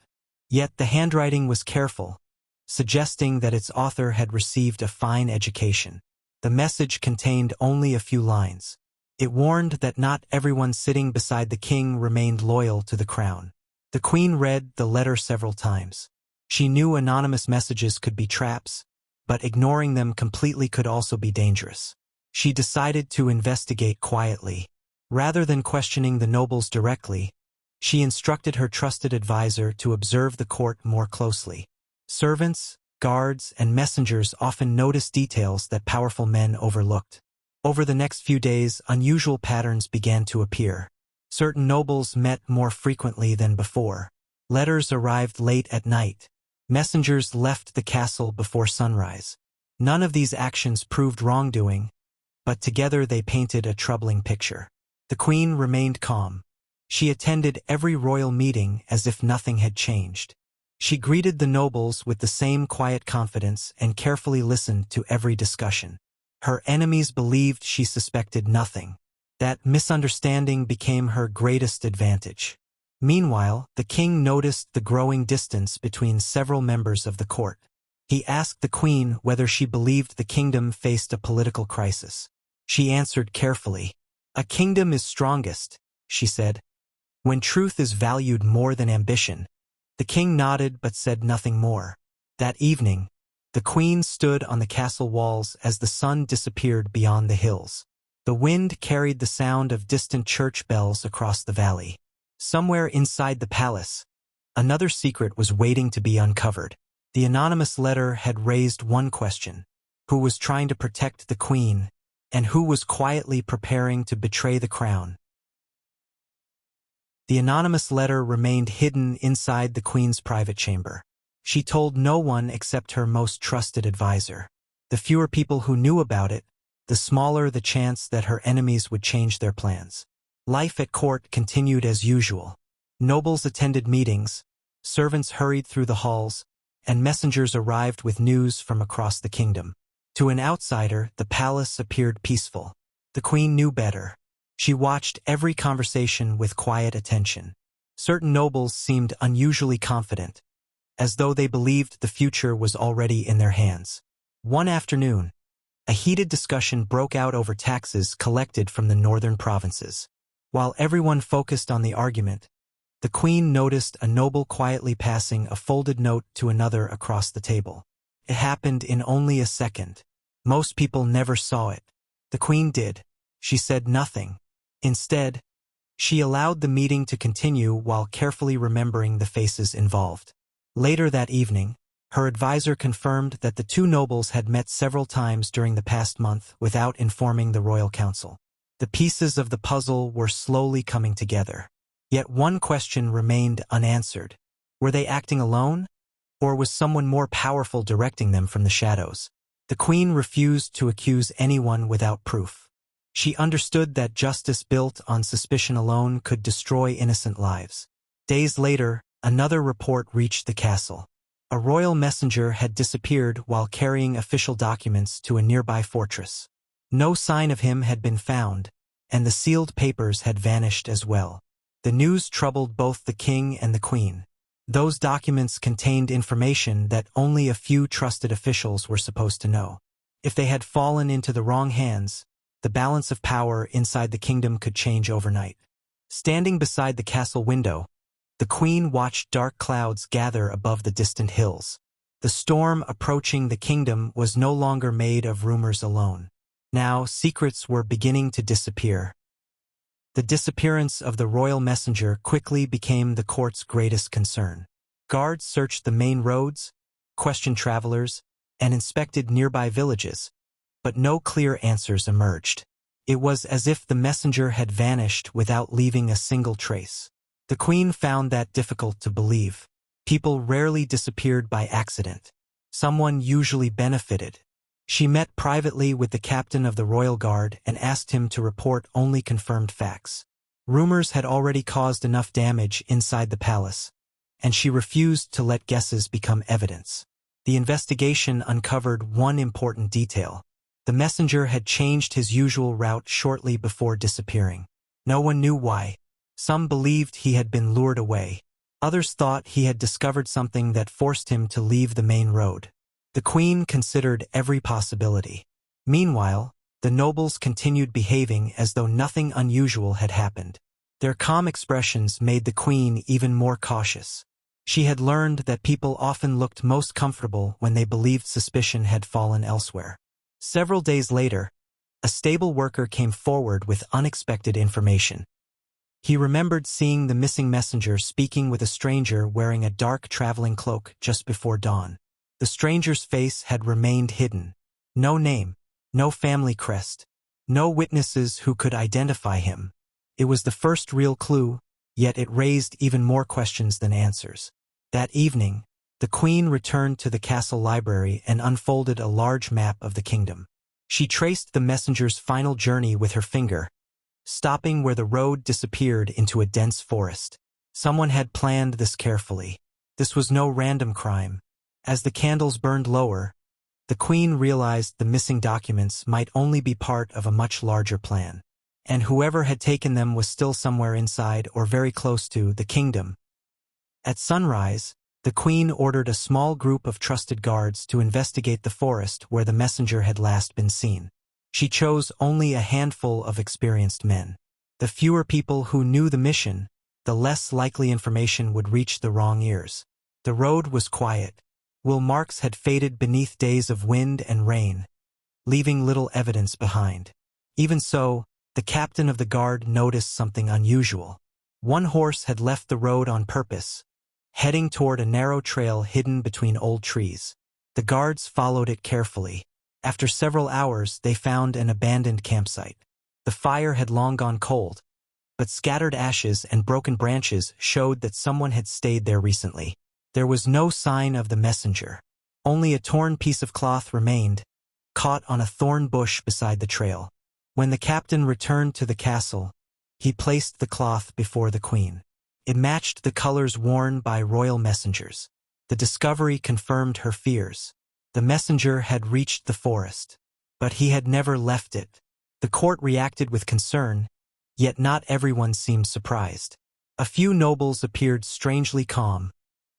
Speaker 1: Yet the handwriting was careful, suggesting that its author had received a fine education. The message contained only a few lines. It warned that not everyone sitting beside the king remained loyal to the crown. The queen read the letter several times. She knew anonymous messages could be traps, but ignoring them completely could also be dangerous. She decided to investigate quietly. Rather than questioning the nobles directly, she instructed her trusted advisor to observe the court more closely. Servants, guards, and messengers often noticed details that powerful men overlooked. Over the next few days, unusual patterns began to appear. Certain nobles met more frequently than before. Letters arrived late at night. Messengers left the castle before sunrise. None of these actions proved wrongdoing, but together they painted a troubling picture. The queen remained calm. She attended every royal meeting as if nothing had changed. She greeted the nobles with the same quiet confidence and carefully listened to every discussion. Her enemies believed she suspected nothing. That misunderstanding became her greatest advantage. Meanwhile, the king noticed the growing distance between several members of the court. He asked the queen whether she believed the kingdom faced a political crisis. She answered carefully. "A kingdom is strongest," she said, "when truth is valued more than ambition." The king nodded but said nothing more. That evening, the queen stood on the castle walls as the sun disappeared beyond the hills. The wind carried the sound of distant church bells across the valley. Somewhere inside the palace, another secret was waiting to be uncovered. The anonymous letter had raised one question: who was trying to protect the queen, and who was quietly preparing to betray the crown? The anonymous letter remained hidden inside the queen's private chamber. She told no one except her most trusted advisor. The fewer people who knew about it, the smaller the chance that her enemies would change their plans. Life at court continued as usual. Nobles attended meetings, servants hurried through the halls, and messengers arrived with news from across the kingdom. To an outsider, the palace appeared peaceful. The queen knew better. She watched every conversation with quiet attention. Certain nobles seemed unusually confident, as though they believed the future was already in their hands. One afternoon, a heated discussion broke out over taxes collected from the northern provinces. While everyone focused on the argument, the queen noticed a noble quietly passing a folded note to another across the table. It happened in only a second. Most people never saw it. The queen did. She said nothing. Instead, she allowed the meeting to continue while carefully remembering the faces involved. Later that evening, her advisor confirmed that the two nobles had met several times during the past month without informing the royal council. The pieces of the puzzle were slowly coming together. Yet one question remained unanswered. Were they acting alone? Or was someone more powerful directing them from the shadows? The queen refused to accuse anyone without proof. She understood that justice built on suspicion alone could destroy innocent lives. Days later, another report reached the castle. A royal messenger had disappeared while carrying official documents to a nearby fortress. No sign of him had been found, and the sealed papers had vanished as well. The news troubled both the king and the queen. Those documents contained information that only a few trusted officials were supposed to know. If they had fallen into the wrong hands, the balance of power inside the kingdom could change overnight. Standing beside the castle window, the queen watched dark clouds gather above the distant hills. The storm approaching the kingdom was no longer made of rumors alone. Now, secrets were beginning to disappear. The disappearance of the royal messenger quickly became the court's greatest concern. Guards searched the main roads, questioned travelers, and inspected nearby villages, but no clear answers emerged. It was as if the messenger had vanished without leaving a single trace. The queen found that difficult to believe. People rarely disappeared by accident. Someone usually benefited. She met privately with the captain of the royal guard and asked him to report only confirmed facts. Rumors had already caused enough damage inside the palace, and she refused to let guesses become evidence. The investigation uncovered one important detail. The messenger had changed his usual route shortly before disappearing. No one knew why. Some believed he had been lured away. Others thought he had discovered something that forced him to leave the main road. The queen considered every possibility. Meanwhile, the nobles continued behaving as though nothing unusual had happened. Their calm expressions made the queen even more cautious. She had learned that people often looked most comfortable when they believed suspicion had fallen elsewhere. Several days later, a stable worker came forward with unexpected information. He remembered seeing the missing messenger speaking with a stranger wearing a dark traveling cloak just before dawn. The stranger's face had remained hidden. No name, no family crest, no witnesses who could identify him. It was the first real clue, yet it raised even more questions than answers. That evening, the queen returned to the castle library and unfolded a large map of the kingdom. She traced the messenger's final journey with her finger, stopping where the road disappeared into a dense forest. Someone had planned this carefully. This was no random crime. As the candles burned lower, the queen realized the missing documents might only be part of a much larger plan. And whoever had taken them was still somewhere inside or very close to the kingdom. At sunrise, the queen ordered a small group of trusted guards to investigate the forest where the messenger had last been seen. She chose only a handful of experienced men. The fewer people who knew the mission, the less likely information would reach the wrong ears. The road was quiet. Marks had faded beneath days of wind and rain, leaving little evidence behind. Even so, the captain of the guard noticed something unusual. One horse had left the road on purpose, heading toward a narrow trail hidden between old trees. The guards followed it carefully. After several hours, they found an abandoned campsite. The fire had long gone cold, but scattered ashes and broken branches showed that someone had stayed there recently. There was no sign of the messenger. Only a torn piece of cloth remained, caught on a thorn bush beside the trail. When the captain returned to the castle, he placed the cloth before the queen. It matched the colors worn by royal messengers. The discovery confirmed her fears. The messenger had reached the forest, but he had never left it. The court reacted with concern, yet not everyone seemed surprised. A few nobles appeared strangely calm,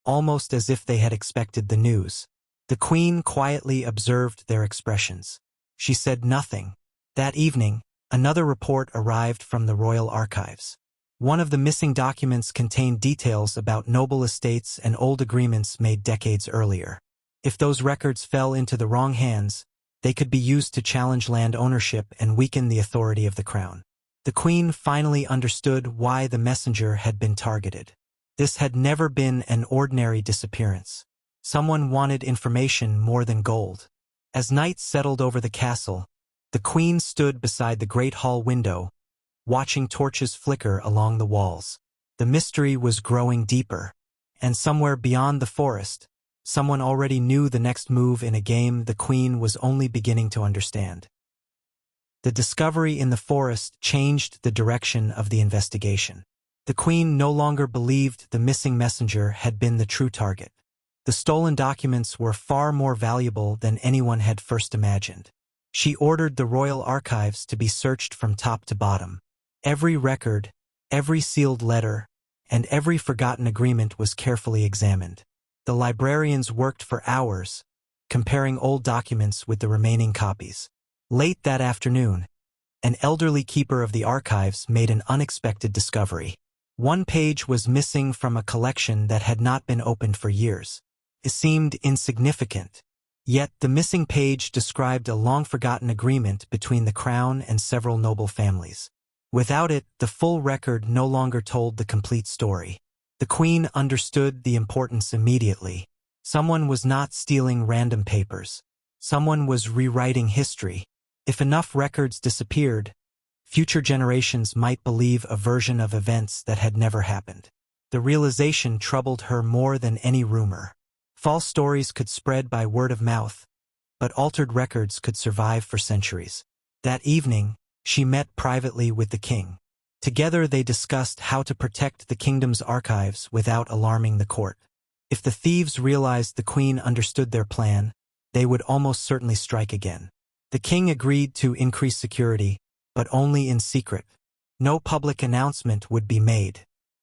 Speaker 1: almost as if they had expected the news. The queen quietly observed their expressions. She said nothing. That evening, another report arrived from the royal archives. One of the missing documents contained details about noble estates and old agreements made decades earlier. If those records fell into the wrong hands, they could be used to challenge land ownership and weaken the authority of the crown. The queen finally understood why the messenger had been targeted. This had never been an ordinary disappearance. Someone wanted information more than gold. As night settled over the castle, the queen stood beside the great hall window, watching torches flicker along the walls. The mystery was growing deeper, and somewhere beyond the forest, someone already knew the next move in a game the queen was only beginning to understand. The discovery in the forest changed the direction of the investigation. The Queen no longer believed the missing messenger had been the true target. The stolen documents were far more valuable than anyone had first imagined. She ordered the royal archives to be searched from top to bottom. Every record, every sealed letter, and every forgotten agreement was carefully examined. The librarians worked for hours, comparing old documents with the remaining copies. Late that afternoon, an elderly keeper of the archives made an unexpected discovery. One page was missing from a collection that had not been opened for years. It seemed insignificant, yet the missing page described a long-forgotten agreement between the crown and several noble families. Without it, the full record no longer told the complete story. The Queen understood the importance immediately. Someone was not stealing random papers. Someone was rewriting history. If enough records disappeared, future generations might believe a version of events that had never happened. The realization troubled her more than any rumor. False stories could spread by word of mouth, but altered records could survive for centuries. That evening, she met privately with the king. Together they discussed how to protect the kingdom's archives without alarming the court. If the thieves realized the Queen understood their plan, they would almost certainly strike again. The king agreed to increase security, but only in secret. No public announcement would be made.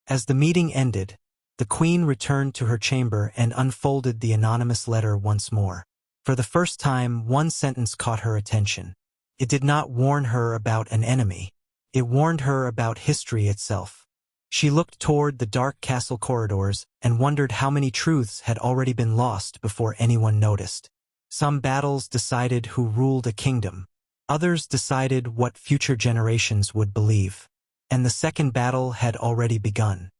Speaker 1: As the meeting ended, the Queen returned to her chamber and unfolded the anonymous letter once more. For the first time, one sentence caught her attention. It did not warn her about an enemy. It warned her about history itself. She looked toward the dark castle corridors and wondered how many truths had already been lost before anyone noticed. Some battles decided who ruled a kingdom. Others decided what future generations would believe. And the second battle had already begun.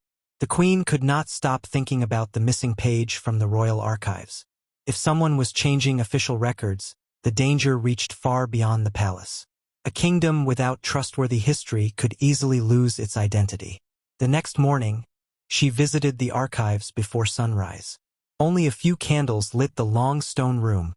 Speaker 1: The Queen could not stop thinking about the missing page from the royal archives. If someone was changing official records, the danger reached far beyond the palace. A kingdom without trustworthy history could easily lose its identity. The next morning, she visited the archives before sunrise. Only a few candles lit the long stone room,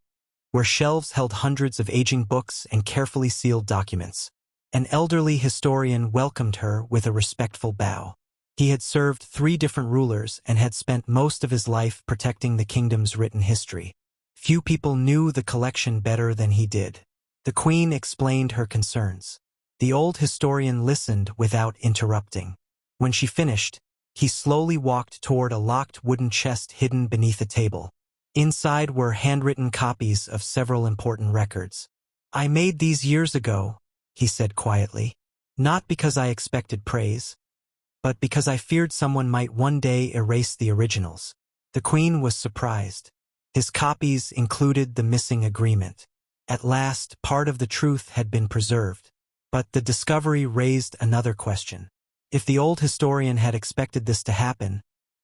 Speaker 1: where shelves held hundreds of aging books and carefully sealed documents. An elderly historian welcomed her with a respectful bow. He had served 3 different rulers and had spent most of his life protecting the kingdom's written history. Few people knew the collection better than he did. The Queen explained her concerns. The old historian listened without interrupting. When she finished, he slowly walked toward a locked wooden chest hidden beneath a table. Inside were handwritten copies of several important records. "I made these years ago," he said quietly. "Not because I expected praise, but because I feared someone might one day erase the originals." The Queen was surprised. His copies included the missing agreement. At last, part of the truth had been preserved. But the discovery raised another question. If the old historian had expected this to happen,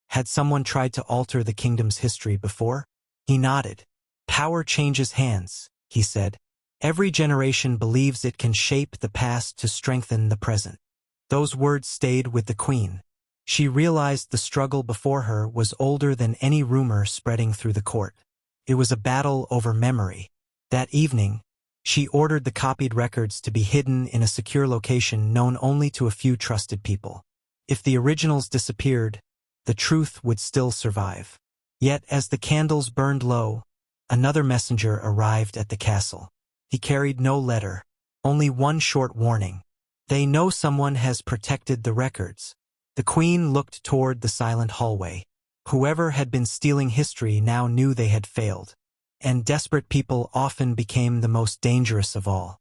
Speaker 1: had someone tried to alter the kingdom's history before? He nodded. "Power changes hands," he said. "Every generation believes it can shape the past to strengthen the present." Those words stayed with the Queen. She realized the struggle before her was older than any rumor spreading through the court. It was a battle over memory. That evening, she ordered the copied records to be hidden in a secure location known only to a few trusted people. If the originals disappeared, the truth would still survive. Yet as the candles burned low, another messenger arrived at the castle. He carried no letter, only one short warning. "They know someone has protected the records." The Queen looked toward the silent hallway. Whoever had been stealing history now knew they had failed. And desperate people often became the most dangerous of all.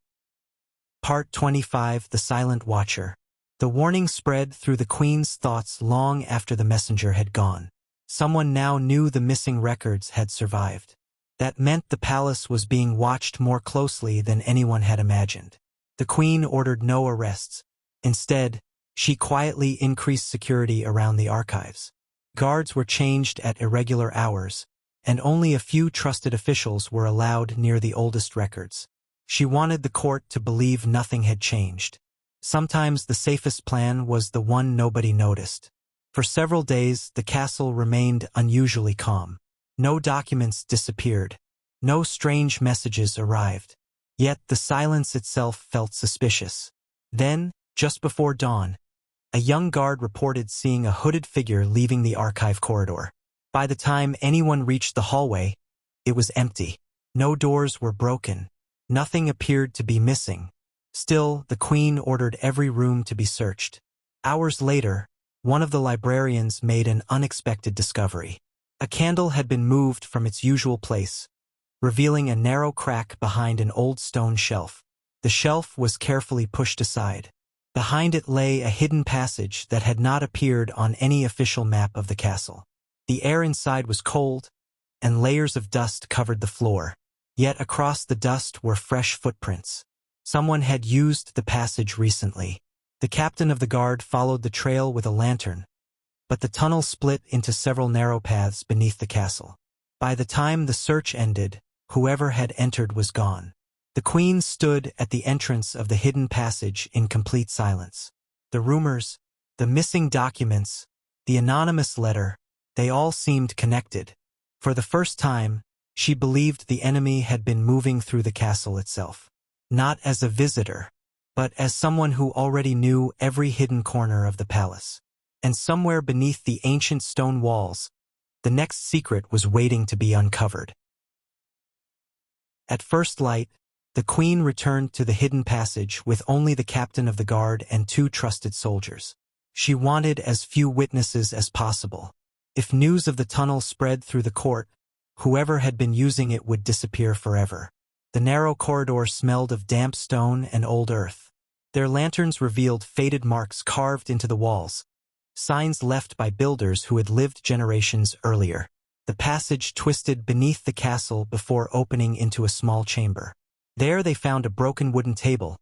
Speaker 1: Part 25: The Silent Watcher. The warning spread through the Queen's thoughts long after the messenger had gone. Someone now knew the missing records had survived. That meant the palace was being watched more closely than anyone had imagined. The Queen ordered no arrests. Instead, she quietly increased security around the archives. Guards were changed at irregular hours, and only a few trusted officials were allowed near the oldest records. She wanted the court to believe nothing had changed. Sometimes the safest plan was the one nobody noticed. For several days, the castle remained unusually calm. No documents disappeared. No strange messages arrived. Yet the silence itself felt suspicious. Then, just before dawn, a young guard reported seeing a hooded figure leaving the archive corridor. By the time anyone reached the hallway, it was empty. No doors were broken. Nothing appeared to be missing. Still, the Queen ordered every room to be searched. Hours later, one of the librarians made an unexpected discovery. A candle had been moved from its usual place, revealing a narrow crack behind an old stone shelf. The shelf was carefully pushed aside. Behind it lay a hidden passage that had not appeared on any official map of the castle. The air inside was cold, and layers of dust covered the floor. Yet across the dust were fresh footprints. Someone had used the passage recently. The captain of the guard followed the trail with a lantern, but the tunnel split into several narrow paths beneath the castle. By the time the search ended, whoever had entered was gone. The Queen stood at the entrance of the hidden passage in complete silence. The rumors, the missing documents, the anonymous letter, they all seemed connected. For the first time, she believed the enemy had been moving through the castle itself. Not as a visitor, but as someone who already knew every hidden corner of the palace. And somewhere beneath the ancient stone walls, the next secret was waiting to be uncovered. At first light, the Queen returned to the hidden passage with only the captain of the guard and 2 trusted soldiers. She wanted as few witnesses as possible. If news of the tunnel spread through the court, whoever had been using it would disappear forever. The narrow corridor smelled of damp stone and old earth. Their lanterns revealed faded marks carved into the walls, signs left by builders who had lived generations earlier. The passage twisted beneath the castle before opening into a small chamber. There they found a broken wooden table,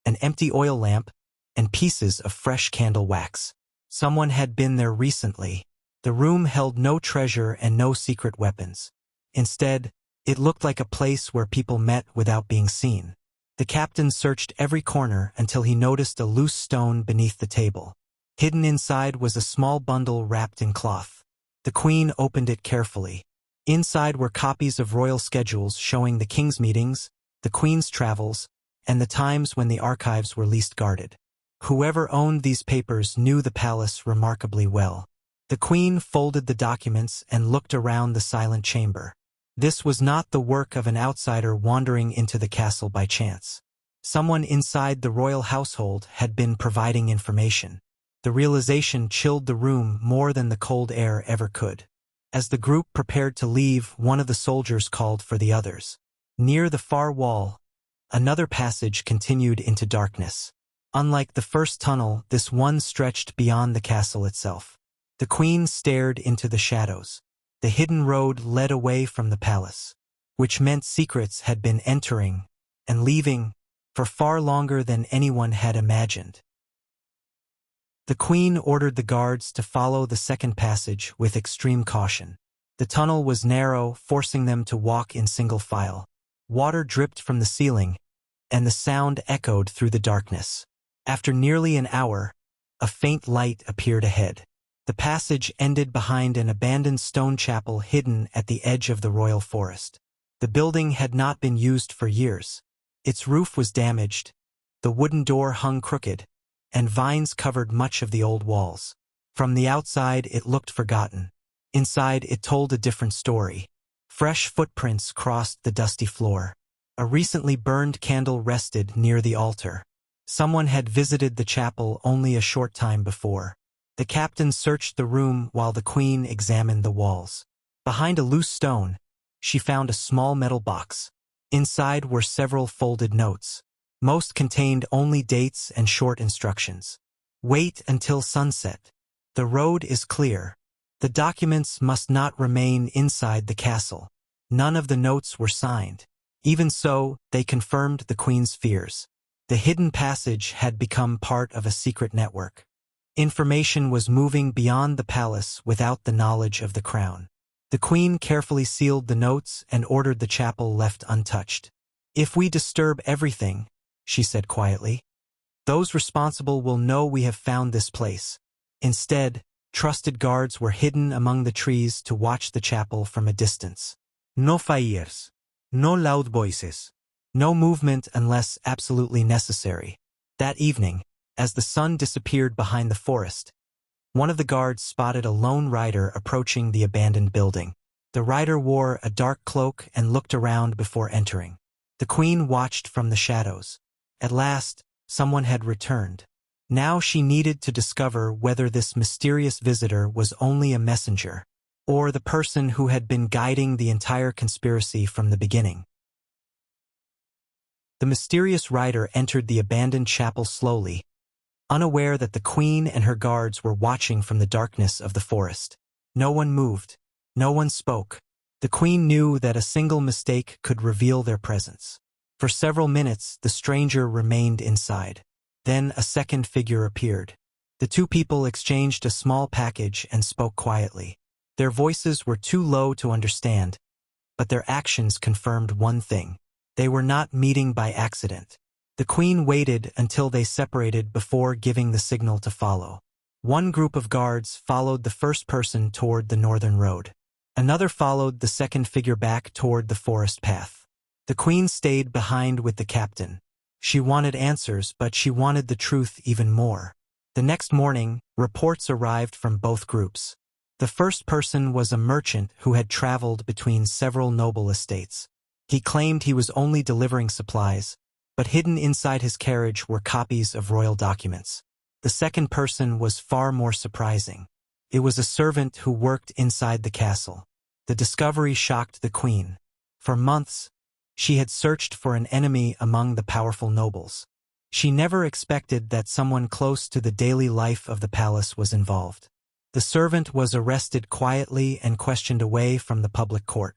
Speaker 1: an empty oil lamp, and pieces of fresh candle wax. Someone had been there recently. The room held no treasure and no secret weapons. Instead, it looked like a place where people met without being seen. The captain searched every corner until he noticed a loose stone beneath the table. Hidden inside was a small bundle wrapped in cloth. The Queen opened it carefully. Inside were copies of royal schedules showing the king's meetings, the Queen's travels, and the times when the archives were least guarded. Whoever owned these papers knew the palace remarkably well. The Queen folded the documents and looked around the silent chamber. This was not the work of an outsider wandering into the castle by chance. Someone inside the royal household had been providing information. The realization chilled the room more than the cold air ever could. As the group prepared to leave, one of the soldiers called for the others. Near the far wall, another passage continued into darkness. Unlike the first tunnel, this one stretched beyond the castle itself. The Queen stared into the shadows. The hidden road led away from the palace, which meant secrets had been entering and leaving for far longer than anyone had imagined. The Queen ordered the guards to follow the second passage with extreme caution. The tunnel was narrow, forcing them to walk in single file. Water dripped from the ceiling, and the sound echoed through the darkness. After nearly an hour, a faint light appeared ahead. The passage ended behind an abandoned stone chapel hidden at the edge of the royal forest. The building had not been used for years. Its roof was damaged, the wooden door hung crooked, and vines covered much of the old walls. From the outside it looked forgotten. Inside it told a different story. Fresh footprints crossed the dusty floor. A recently burned candle rested near the altar. Someone had visited the chapel only a short time before. The captain searched the room while the Queen examined the walls. Behind a loose stone, she found a small metal box. Inside were several folded notes. Most contained only dates and short instructions. Wait until sunset. The road is clear. The documents must not remain inside the castle. None of the notes were signed. Even so, they confirmed the Queen's fears. The hidden passage had become part of a secret network. Information was moving beyond the palace without the knowledge of the crown. The Queen carefully sealed the notes and ordered the chapel left untouched. "If we disturb everything," she said quietly, "those responsible will know we have found this place." Instead, trusted guards were hidden among the trees to watch the chapel from a distance. No fires. No loud voices. No movement unless absolutely necessary. That evening, as the sun disappeared behind the forest, one of the guards spotted a lone rider approaching the abandoned building. The rider wore a dark cloak and looked around before entering. The queen watched from the shadows. At last, someone had returned. Now she needed to discover whether this mysterious visitor was only a messenger, or the person who had been guiding the entire conspiracy from the beginning. The mysterious rider entered the abandoned chapel slowly, unaware that the queen and her guards were watching from the darkness of the forest. No one moved. No one spoke. The queen knew that a single mistake could reveal their presence. For several minutes, the stranger remained inside. Then a second figure appeared. The two people exchanged a small package and spoke quietly. Their voices were too low to understand, but their actions confirmed one thing. They were not meeting by accident. The queen waited until they separated before giving the signal to follow. One group of guards followed the first person toward the northern road. Another followed the second figure back toward the forest path. The queen stayed behind with the captain. She wanted answers, but she wanted the truth even more. The next morning, reports arrived from both groups. The first person was a merchant who had traveled between several noble estates. He claimed he was only delivering supplies, but hidden inside his carriage were copies of royal documents. The second person was far more surprising. It was a servant who worked inside the castle. The discovery shocked the queen. For months, she had searched for an enemy among the powerful nobles. She never expected that someone close to the daily life of the palace was involved. The servant was arrested quietly and questioned away from the public court.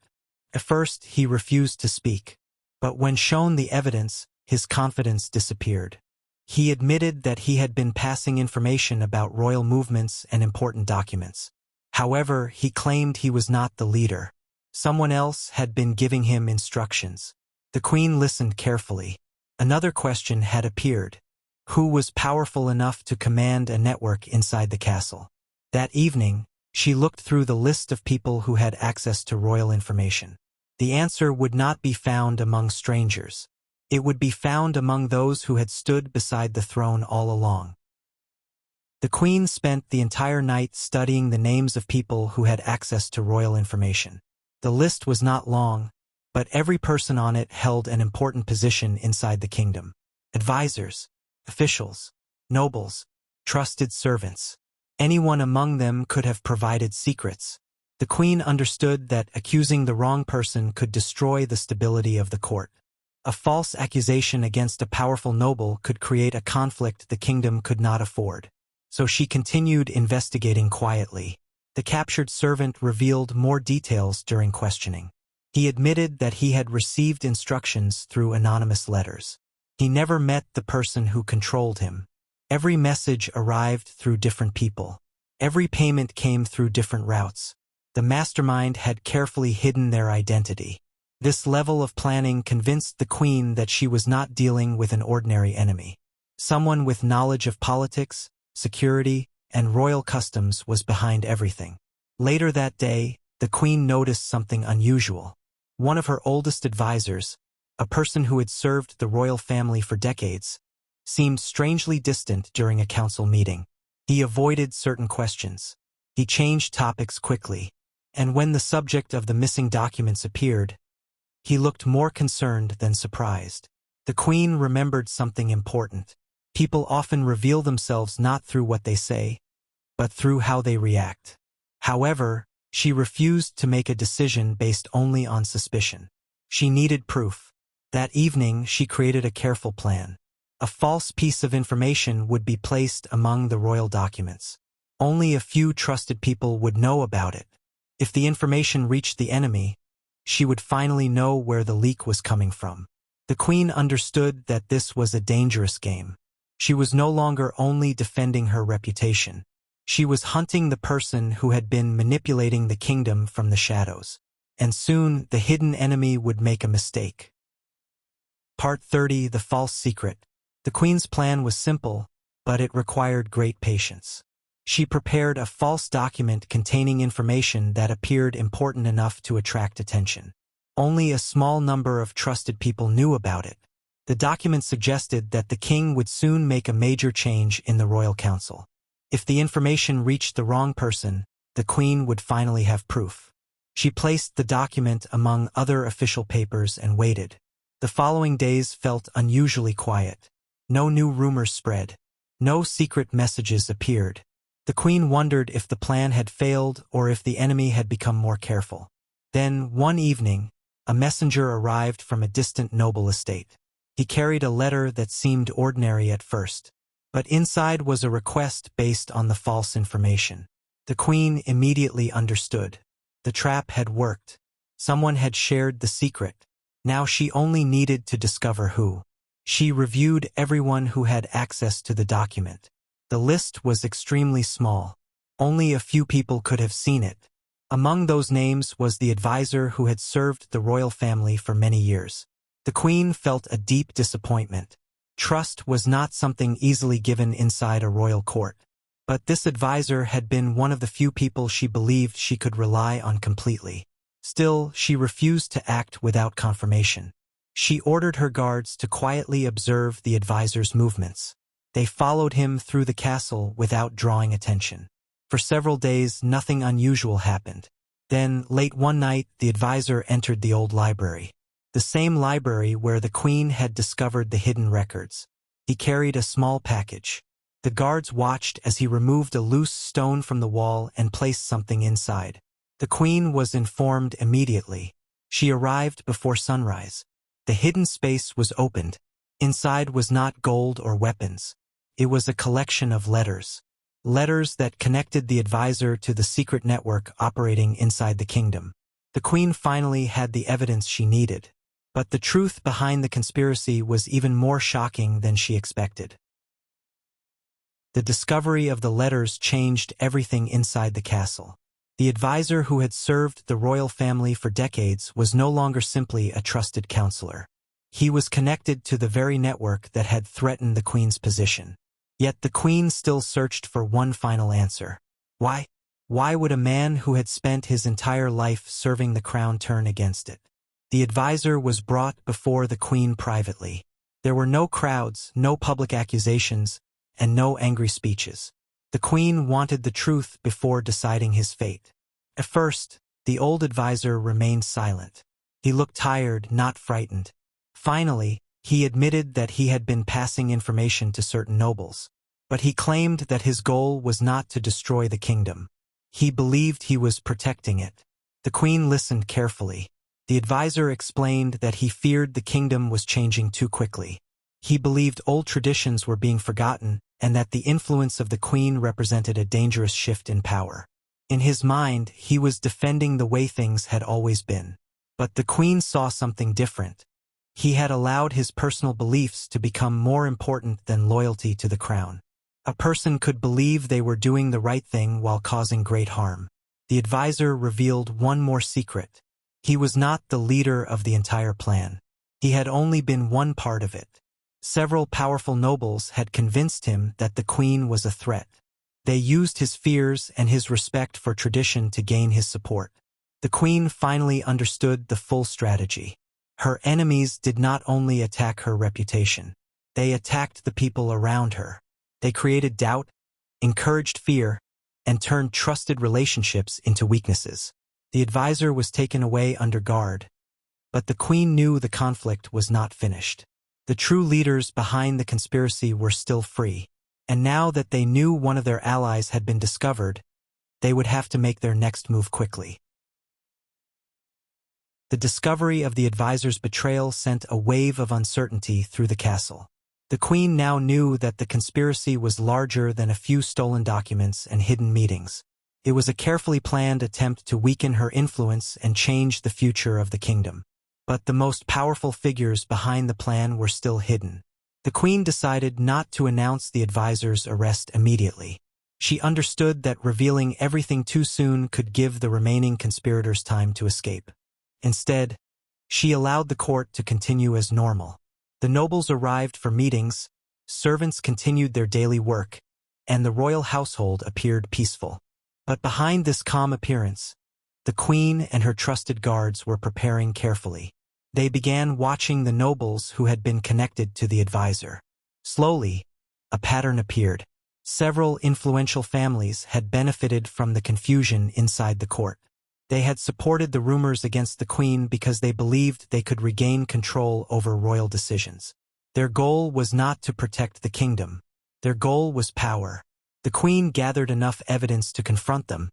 Speaker 1: At first, he refused to speak, but when shown the evidence, his confidence disappeared. He admitted that he had been passing information about royal movements and important documents. However, he claimed he was not the leader. Someone else had been giving him instructions. The queen listened carefully. Another question had appeared. Who was powerful enough to command a network inside the castle? That evening, she looked through the list of people who had access to royal information. The answer would not be found among strangers. It would be found among those who had stood beside the throne all along. The queen spent the entire night studying the names of people who had access to royal information. The list was not long, but every person on it held an important position inside the kingdom. Advisors, officials, nobles, trusted servants. Anyone among them could have provided secrets. The queen understood that accusing the wrong person could destroy the stability of the court. A false accusation against a powerful noble could create a conflict the kingdom could not afford. So she continued investigating quietly. The captured servant revealed more details during questioning. He admitted that he had received instructions through anonymous letters. He never met the person who controlled him. Every message arrived through different people. Every payment came through different routes. The mastermind had carefully hidden their identity. This level of planning convinced the queen that she was not dealing with an ordinary enemy. Someone with knowledge of politics, security, and royal customs was behind everything. Later that day, the queen noticed something unusual. One of her oldest advisors, a person who had served the royal family for decades, seemed strangely distant during a council meeting. He avoided certain questions. He changed topics quickly, and when the subject of the missing documents appeared, he looked more concerned than surprised. The queen remembered something important. People often reveal themselves not through what they say, but through how they react. However, she refused to make a decision based only on suspicion. She needed proof. That evening, she created a careful plan. A false piece of information would be placed among the royal documents. Only a few trusted people would know about it. If the information reached the enemy, she would finally know where the leak was coming from. The queen understood that this was a dangerous game. She was no longer only defending her reputation. She was hunting the person who had been manipulating the kingdom from the shadows. And soon, the hidden enemy would make a mistake. Part 30: The False Secret. The queen's plan was simple, but it required great patience. She prepared a false document containing information that appeared important enough to attract attention. Only a small number of trusted people knew about it. The document suggested that the king would soon make a major change in the royal council. If the information reached the wrong person, the queen would finally have proof. She placed the document among other official papers and waited. The following days felt unusually quiet. No new rumors spread. No secret messages appeared. The queen wondered if the plan had failed or if the enemy had become more careful. Then, one evening, a messenger arrived from a distant noble estate. He carried a letter that seemed ordinary at first, but inside was a request based on the false information. The queen immediately understood. The trap had worked. Someone had shared the secret. Now she only needed to discover who. She reviewed everyone who had access to the document. The list was extremely small. Only a few people could have seen it. Among those names was the advisor who had served the royal family for many years. The queen felt a deep disappointment. Trust was not something easily given inside a royal court. But this advisor had been one of the few people she believed she could rely on completely. Still, she refused to act without confirmation. She ordered her guards to quietly observe the advisor's movements. They followed him through the castle without drawing attention. For several days, nothing unusual happened. Then, late one night, the advisor entered the old library. The same library where the queen had discovered the hidden records. He carried a small package. The guards watched as he removed a loose stone from the wall and placed something inside. The queen was informed immediately. She arrived before sunrise. The hidden space was opened. Inside was not gold or weapons. It was a collection of letters. Letters that connected the advisor to the secret network operating inside the kingdom. The queen finally had the evidence she needed. But the truth behind the conspiracy was even more shocking than she expected. The discovery of the letters changed everything inside the castle. The advisor who had served the royal family for decades was no longer simply a trusted counselor. He was connected to the very network that had threatened the queen's position. Yet the queen still searched for one final answer. Why? Why would a man who had spent his entire life serving the crown turn against it? The advisor was brought before the queen privately. There were no crowds, no public accusations, and no angry speeches. The queen wanted the truth before deciding his fate. At first, the old advisor remained silent. He looked tired, not frightened. Finally, he admitted that he had been passing information to certain nobles. But he claimed that his goal was not to destroy the kingdom. He believed he was protecting it. The queen listened carefully. The advisor explained that he feared the kingdom was changing too quickly. He believed old traditions were being forgotten and that the influence of the queen represented a dangerous shift in power. In his mind, he was defending the way things had always been. But the queen saw something different. He had allowed his personal beliefs to become more important than loyalty to the crown. A person could believe they were doing the right thing while causing great harm. The advisor revealed one more secret. He was not the leader of the entire plan. He had only been one part of it. Several powerful nobles had convinced him that the queen was a threat. They used his fears and his respect for tradition to gain his support. The queen finally understood the full strategy. Her enemies did not only attack her reputation. They attacked the people around her. They created doubt, encouraged fear, and turned trusted relationships into weaknesses. The advisor was taken away under guard. But the queen knew the conflict was not finished. The true leaders behind the conspiracy were still free. And now that they knew one of their allies had been discovered, they would have to make their next move quickly. The discovery of the advisor's betrayal sent a wave of uncertainty through the castle. The queen now knew that the conspiracy was larger than a few stolen documents and hidden meetings. It was a carefully planned attempt to weaken her influence and change the future of the kingdom. But the most powerful figures behind the plan were still hidden. The queen decided not to announce the advisor's arrest immediately. She understood that revealing everything too soon could give the remaining conspirators time to escape. Instead, she allowed the court to continue as normal. The nobles arrived for meetings, servants continued their daily work, and the royal household appeared peaceful. But behind this calm appearance, The queen and her trusted guards were preparing carefully. They began watching the nobles who had been connected to the advisor. Slowly, a pattern appeared. Several influential families had benefited from the confusion inside the court. They had supported the rumors against the queen because they believed they could regain control over royal decisions. Their goal was not to protect the kingdom. Their goal was power. The queen gathered enough evidence to confront them,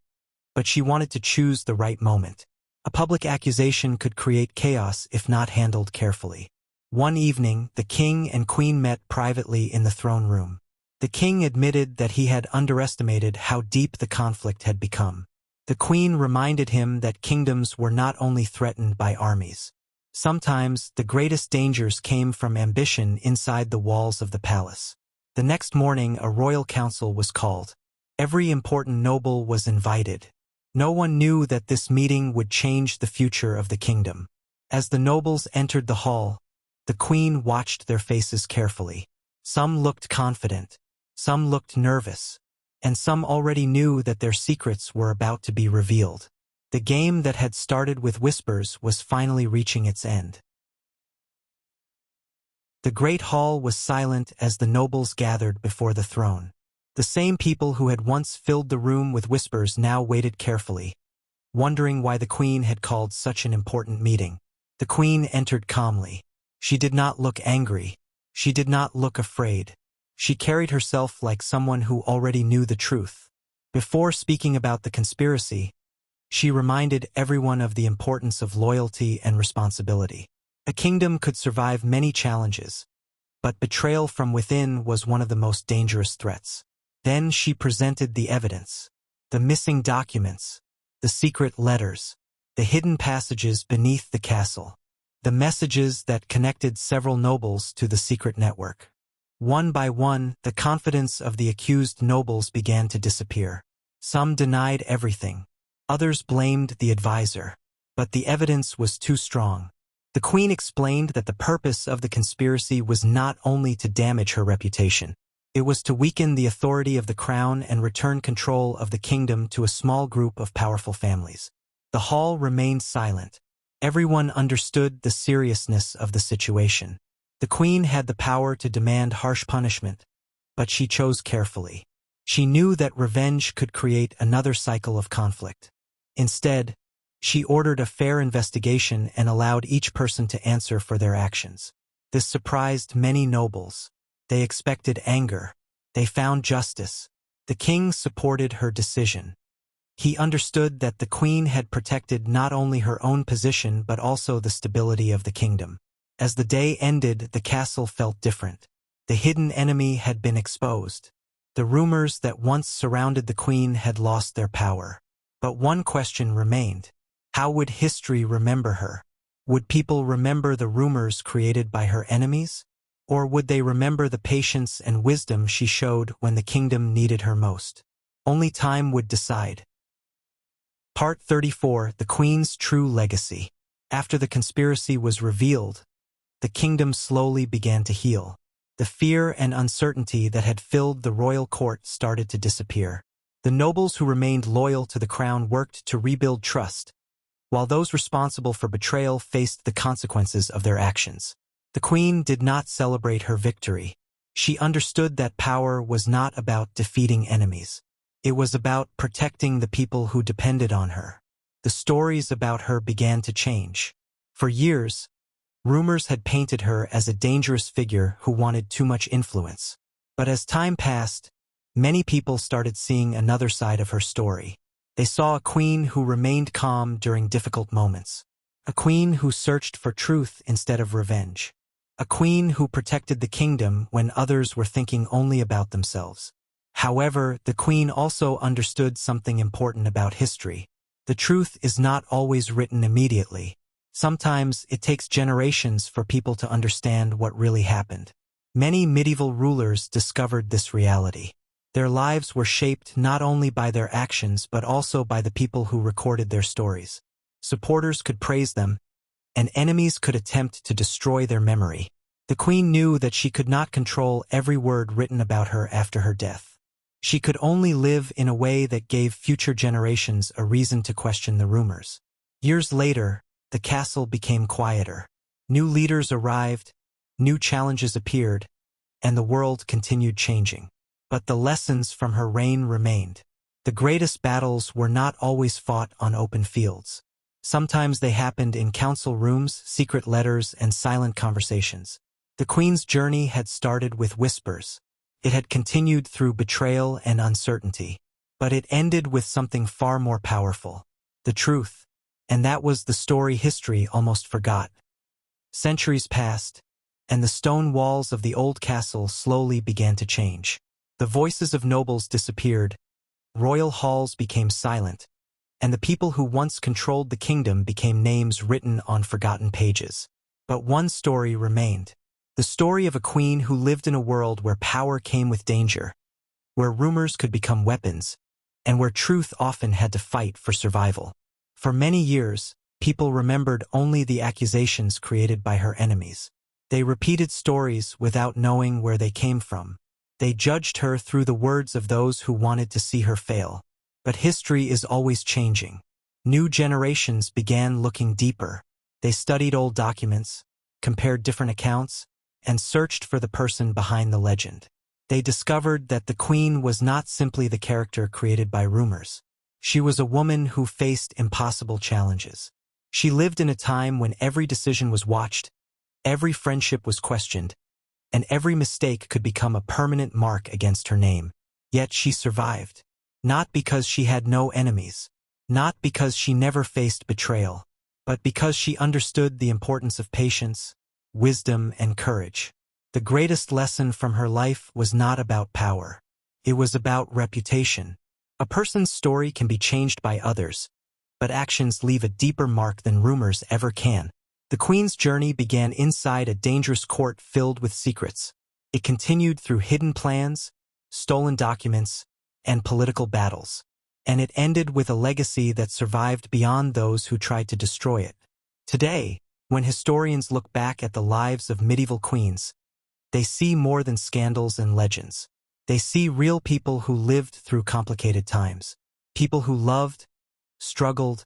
Speaker 1: but she wanted to choose the right moment. A public accusation could create chaos if not handled carefully. One evening, the king and queen met privately in the throne room. The king admitted that he had underestimated how deep the conflict had become. The queen reminded him that kingdoms were not only threatened by armies. Sometimes, the greatest dangers came from ambition inside the walls of the palace. The next morning, a royal council was called. Every important noble was invited. No one knew that this meeting would change the future of the kingdom. As the nobles entered the hall, the queen watched their faces carefully. Some looked confident, some looked nervous, and some already knew that their secrets were about to be revealed. The game that had started with whispers was finally reaching its end. The great hall was silent as the nobles gathered before the throne. The same people who had once filled the room with whispers now waited carefully, wondering why the queen had called such an important meeting. The queen entered calmly. She did not look angry. She did not look afraid. She carried herself like someone who already knew the truth. Before speaking about the conspiracy, she reminded everyone of the importance of loyalty and responsibility. A kingdom could survive many challenges, but betrayal from within was one of the most dangerous threats. Then she presented the evidence, the missing documents, the secret letters, the hidden passages beneath the castle, the messages that connected several nobles to the secret network. One by one, the confidence of the accused nobles began to disappear. Some denied everything. Others blamed the advisor. But the evidence was too strong. The queen explained that the purpose of the conspiracy was not only to damage her reputation. It was to weaken the authority of the crown and return control of the kingdom to a small group of powerful families. The hall remained silent. Everyone understood the seriousness of the situation. The queen had the power to demand harsh punishment, but she chose carefully. She knew that revenge could create another cycle of conflict. Instead, she ordered a fair investigation and allowed each person to answer for their actions. This surprised many nobles. They expected anger. They found justice. The king supported her decision. He understood that the queen had protected not only her own position but also the stability of the kingdom. As the day ended, the castle felt different. The hidden enemy had been exposed. The rumors that once surrounded the queen had lost their power. But one question remained. How would history remember her? Would people remember the rumors created by her enemies? Or would they remember the patience and wisdom she showed when the kingdom needed her most? Only time would decide. Part 34: The Queen's True Legacy. After the conspiracy was revealed, the kingdom slowly began to heal. The fear and uncertainty that had filled the royal court started to disappear. The nobles who remained loyal to the crown worked to rebuild trust, while those responsible for betrayal faced the consequences of their actions. The queen did not celebrate her victory. She understood that power was not about defeating enemies. It was about protecting the people who depended on her. The stories about her began to change. For years, rumors had painted her as a dangerous figure who wanted too much influence. But as time passed, many people started seeing another side of her story. They saw a queen who remained calm during difficult moments. A queen who searched for truth instead of revenge. A queen who protected the kingdom when others were thinking only about themselves. However, the queen also understood something important about history. The truth is not always written immediately. Sometimes it takes generations for people to understand what really happened. Many medieval rulers discovered this reality. Their lives were shaped not only by their actions but also by the people who recorded their stories. Supporters could praise them, and enemies could attempt to destroy their memory. The queen knew that she could not control every word written about her after her death. She could only live in a way that gave future generations a reason to question the rumors. Years later, the castle became quieter. New leaders arrived, new challenges appeared, and the world continued changing. But the lessons from her reign remained. The greatest battles were not always fought on open fields. Sometimes they happened in council rooms, secret letters, and silent conversations. The Queen's journey had started with whispers. It had continued through betrayal and uncertainty. But it ended with something far more powerful: the truth. And that was the story history almost forgot. Centuries passed, and the stone walls of the old castle slowly began to change. The voices of nobles disappeared, royal halls became silent, and the people who once controlled the kingdom became names written on forgotten pages. But one story remained. The story of a queen who lived in a world where power came with danger, where rumors could become weapons, and where truth often had to fight for survival. For many years, people remembered only the accusations created by her enemies. They repeated stories without knowing where they came from. They judged her through the words of those who wanted to see her fail. But history is always changing. New generations began looking deeper. They studied old documents, compared different accounts, and searched for the person behind the legend. They discovered that the queen was not simply the character created by rumors. She was a woman who faced impossible challenges. She lived in a time when every decision was watched, every friendship was questioned, and every mistake could become a permanent mark against her name. Yet she survived. Not because she had no enemies, not because she never faced betrayal, but because she understood the importance of patience, wisdom, and courage. The greatest lesson from her life was not about power. It was about reputation. A person's story can be changed by others, but actions leave a deeper mark than rumors ever can. The Queen's journey began inside a dangerous court filled with secrets. It continued through hidden plans, stolen documents, and political battles. And it ended with a legacy that survived beyond those who tried to destroy it. Today, when historians look back at the lives of medieval queens, they see more than scandals and legends. They see real people who lived through complicated times. People who loved, struggled,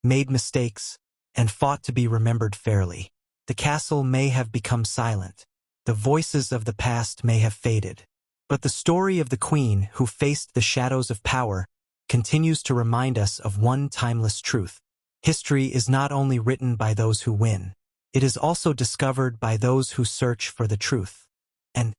Speaker 1: made mistakes, and fought to be remembered fairly. The castle may have become silent. The voices of the past may have faded. But the story of the queen who faced the shadows of power continues to remind us of one timeless truth. History is not only written by those who win, it is also discovered by those who search for the truth. And